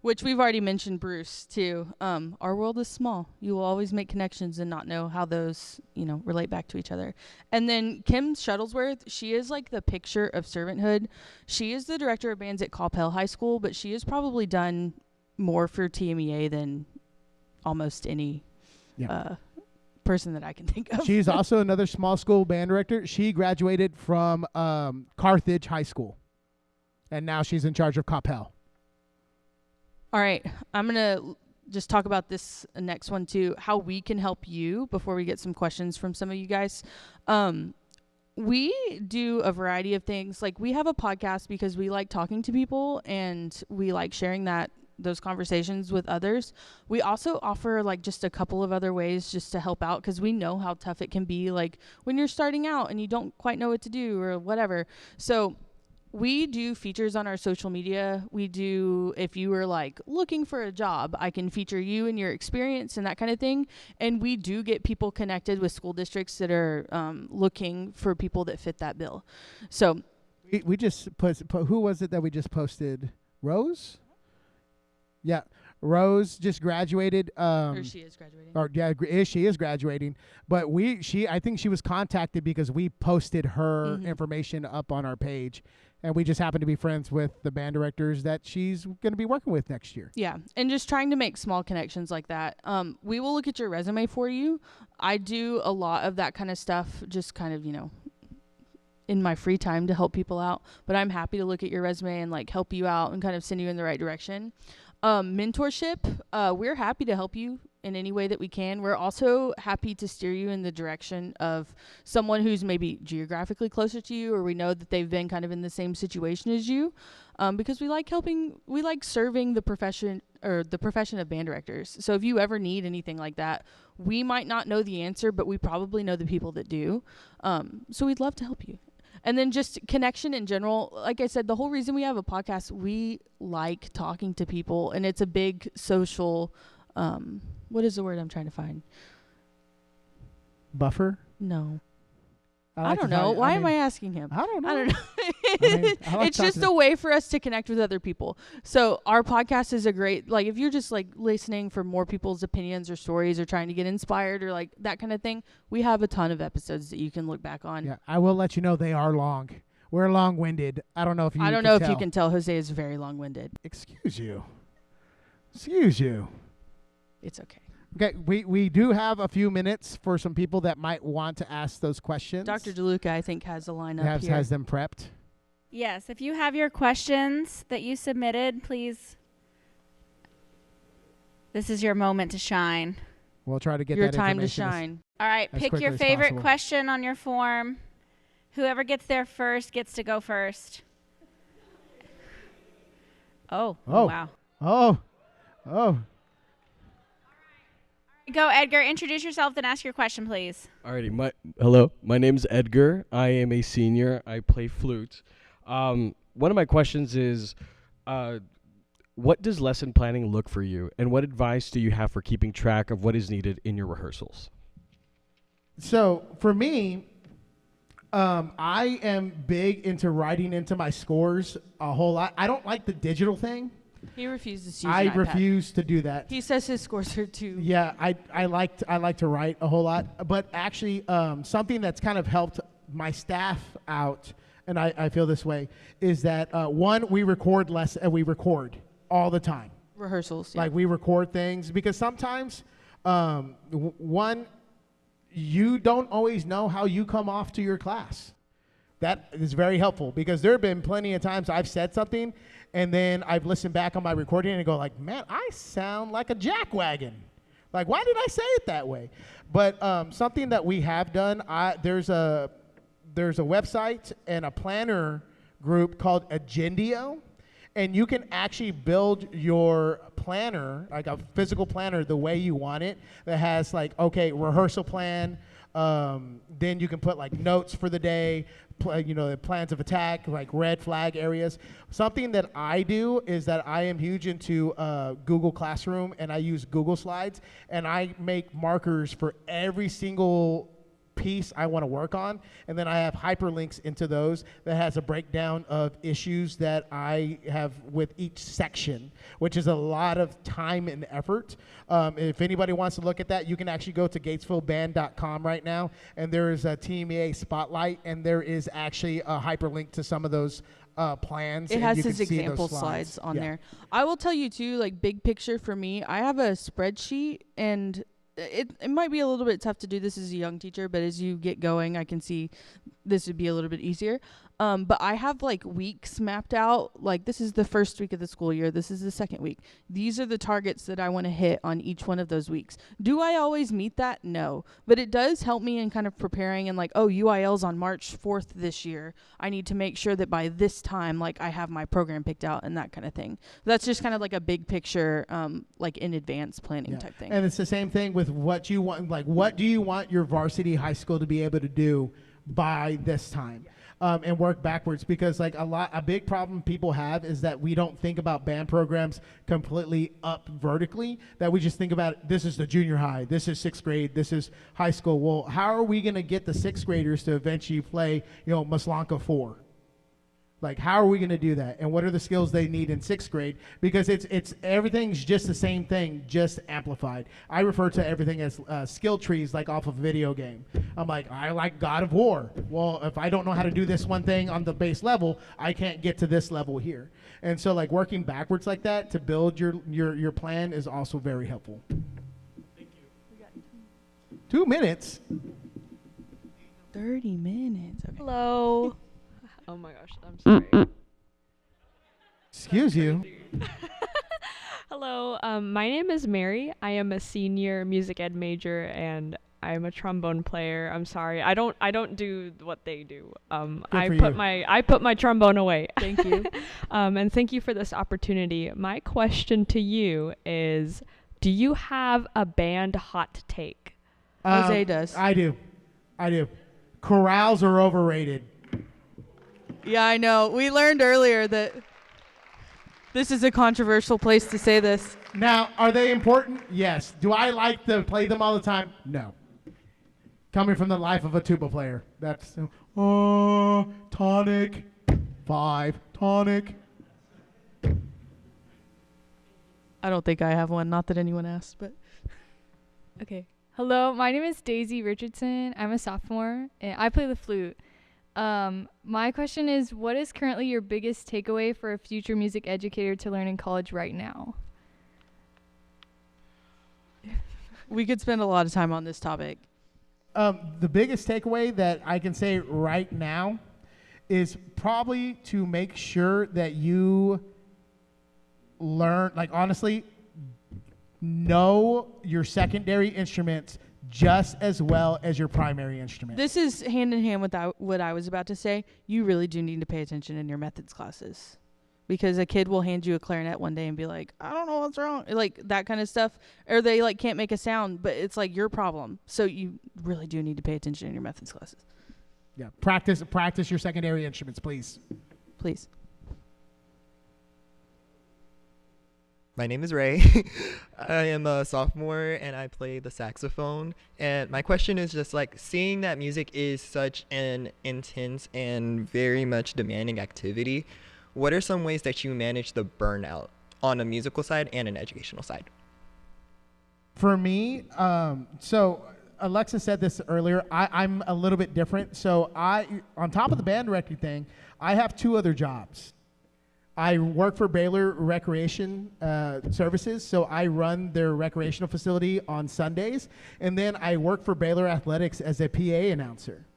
Which we've already mentioned Bruce, too. Our world is small. You will always make connections and not know how those, relate back to each other. And then Kim Shuttlesworth, she is like the picture of servanthood. She is the director of bands at Coppell High School, but she has probably done more for TMEA than almost any person that I can think of. She's also another small school band director. She graduated from Carthage High School, and now she's in charge of Coppell. All right, I'm going to just talk about this next one too, how we can help you before we get some questions from some of you guys. We do a variety of things. Like, we have a podcast because we like talking to people and we like sharing those conversations with others. We also offer like just a couple of other ways just to help out, because we know how tough it can be, like when you're starting out and you don't quite know what to do or whatever. So we do features on our social media. We do, if you were like looking for a job, I can feature you and your experience and that kind of thing. And we do get people connected with school districts that are looking for people that fit that bill. So we just who was it that we just posted? Rose? Yeah. Rose just graduated. or she is graduating. Or yeah, she is graduating. But I think she was contacted because we posted her information up on our page. And we just happen to be friends with the band directors that she's going to be working with next year. Yeah, and just trying to make small connections like that. We will look at your resume for you. I do a lot of that kind of stuff, just kind of, in my free time to help people out. But I'm happy to look at your resume and like help you out and kind of send you in the right direction. Mentorship, we're happy to help you in any way that we can. We're also happy to steer you in the direction of someone who's maybe geographically closer to you, or we know that they've been kind of in the same situation as you, because we like serving the profession of band directors. So if you ever need anything like that, we might not know the answer, but we probably know the people that do. So we'd love to help you. And then just connection in general. Like I said, the whole reason we have a podcast, we like talking to people, and it's a big social, what is the word I'm trying to find? Buffer? No. I don't know. Why am I asking him? I don't know. I don't know. It's just a way for us to connect with other people. So our podcast is a great, like, if you're just like listening for more people's opinions or stories or trying to get inspired or like that kind of thing, we have a ton of episodes that you can look back on. Yeah, I will let you know they are long. We're long-winded. I don't know if you can tell. Jose is very long-winded. Excuse you. It's okay. Okay, we do have a few minutes for some people that might want to ask those questions. Dr. DeLuca, I think, has a lineup here. Has them prepped. Yes, if you have your questions that you submitted, please. This is your moment to shine. We'll try to get your that time to information shine. All right, as pick your quickly as favorite possible. question on your form. Whoever gets there first gets to go first. Oh, wow. Oh. Go, Edgar. Introduce yourself, then ask your question, please. Alrighty, hello. My name's Edgar. I am a senior. I play flute. One of my questions is, what does lesson planning look for you, and what advice do you have for keeping track of what is needed in your rehearsals? So for me, I am big into writing into my scores a whole lot. I don't like the digital thing. He refuses to use I an iPad. refuse to do that. He says his scores are too. Yeah, I like to write a whole lot, but actually, something that's kind of helped my staff out, and I feel this way, is that one, we record less, and we record all the time. Rehearsals. Like we record things because sometimes, one, you don't always know how you come off to your class. That is very helpful because there have been plenty of times I've said something and then I've listened back on my recording and go like, man, I sound like a jackwagon. Like, why did I say it that way? But something that we have done, there's a website and a planner group called Agendio, and you can actually build your planner, like a physical planner, the way you want it. That has like, okay, rehearsal plan. Then you can put like notes for the day, plans of attack, like red flag areas. Something that I do is that I am huge into Google Classroom, and I use Google Slides, and I make markers for every single piece I want to work on, and then I have hyperlinks into those that has a breakdown of issues that I have with each section, which is a lot of time and effort. If anybody wants to look at that, you can actually go to gatesvilleband.com right now, and there is a TMEA spotlight, and there is actually a hyperlink to some of those plans. It has his example slides on there. I will tell you too, like big picture for me, I have a spreadsheet, and it might be a little bit tough to do this as a young teacher, but as you get going, I can see this would be a little bit easier. But I have like weeks mapped out. Like, this is the first week of the school year. This is the second week. These are the targets that I want to hit on each one of those weeks. Do I always meet that? No. But it does help me in kind of preparing and like, oh, UIL's on March 4th this year. I need to make sure that by this time, like, I have my program picked out and that kind of thing. That's just kind of like a big picture, like in advance planning type thing. And it's the same thing with what you want. Like, what do you want your varsity high school to be able to do by this time? And work backwards, because like a big problem people have is that we don't think about band programs completely up vertically, that we just think about this is the junior high, this is 6th grade, this is high school. Well, how are we going to get the 6th graders to eventually play, Maslanka 4? Like, how are we going to do that? And what are the skills they need in 6th grade? Because it's everything's just the same thing, just amplified. I refer to everything as skill trees, like off of a video game. I'm like, I like God of War. Well, if I don't know how to do this one thing on the base level, I can't get to this level here. And so, like, working backwards like that to build your plan is also very helpful. Thank you. 2 minutes. 30 minutes. Okay. Hello. Oh my gosh, I'm sorry. Excuse you. Hello, my name is Mary. I am a senior music ed major, and I'm a trombone player. I'm sorry, I don't do what they do. I put my trombone away. Thank you. And thank you for this opportunity. My question to you is, do you have a band hot take? Jose does. I do. Chorales are overrated. Yeah, I know. We learned earlier that this is a controversial place to say this. Now, are they important? Yes. Do I like to play them all the time? No. Coming from the life of a tuba player. That's, tonic, 5, tonic. I don't think I have one. Not that anyone asked, but. Okay. Hello, my name is Daisy Richardson. I'm a sophomore, and I play the flute. My question is, what is currently your biggest takeaway for a future music educator to learn in college right now? We could spend a lot of time on this topic. The biggest takeaway that I can say right now is probably to make sure that you learn, like, honestly, know your secondary instruments just as well as your primary instrument. This is hand in hand with what I was about to say. You really do need to pay attention in your methods classes, because a kid will hand you a clarinet one day and be like, I don't know what's wrong, like that kind of stuff, or they like can't make a sound, but it's like your problem. So you really do need to pay attention in your methods classes. Yeah, practice your secondary instruments, please. Please. My name is Ray. I am a sophomore and I play the saxophone. And my question is just like, seeing that music is such an intense and very much demanding activity, what are some ways that you manage the burnout on a musical side and an educational side? For me, so Alexa said this earlier, I'm a little bit different. So on top of the band directing thing, I have 2 other jobs. I work for Baylor Recreation Services, so I run their recreational facility on Sundays, and then I work for Baylor Athletics as a PA announcer.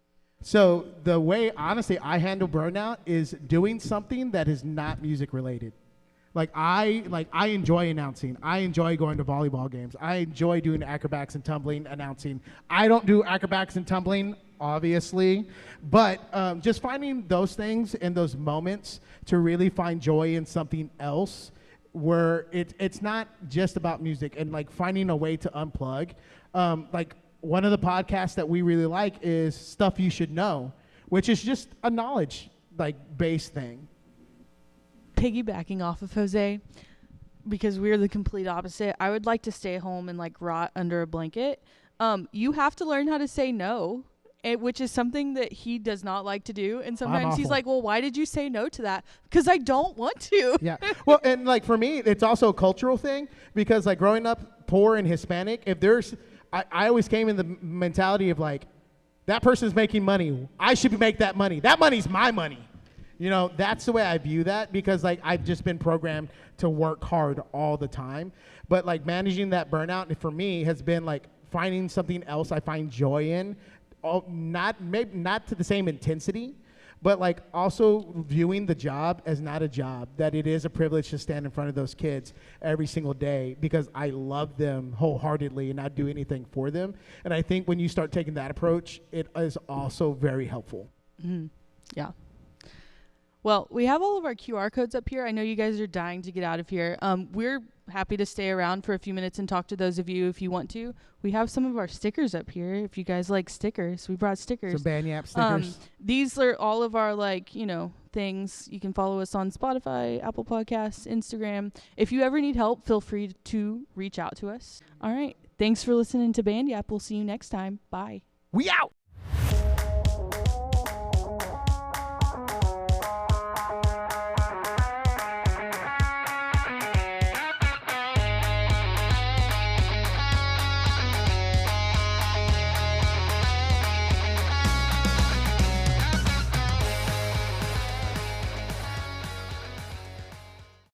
So the way, honestly, I handle burnout is doing something that is not music related. I enjoy announcing. I enjoy going to volleyball games. I enjoy doing acrobatics and tumbling announcing. I don't do acrobatics and tumbling, obviously, but just finding those things and those moments to really find joy in something else where it's not just about music, and like finding a way to unplug. Like one of the podcasts that we really like is Stuff You Should Know, which is just a knowledge based thing. Piggybacking off of Jose, because we're the complete opposite. I would like to stay home and like rot under a blanket. You have to learn how to say no, which is something that he does not like to do. And sometimes he's like, well, why did you say no to that? Because I don't want to. Yeah. Well, and like for me, it's also a cultural thing, because like growing up poor and Hispanic, I always came in the mentality of like, that person's making money. I should make that money. That money's my money. You know, that's the way I view that, because like I've just been programmed to work hard all the time. But like managing that burnout for me has been like finding something else I find joy in, not to the same intensity, but like also viewing the job as not a job, that it is a privilege to stand in front of those kids every single day because I love them wholeheartedly and not do anything for them. And I think when you start taking that approach, it is also very helpful. Mm-hmm. Yeah. Well, we have all of our QR codes up here. I know you guys are dying to get out of here. We're happy to stay around for a few minutes and talk to those of you if you want to. We have some of our stickers up here. If you guys like stickers, we brought stickers. Some Banyap stickers. These are all of our things. You can follow us on Spotify, Apple Podcasts, Instagram. If you ever need help, feel free to reach out to us. All right. Thanks for listening to Band Yap. We'll see you next time. Bye. We out.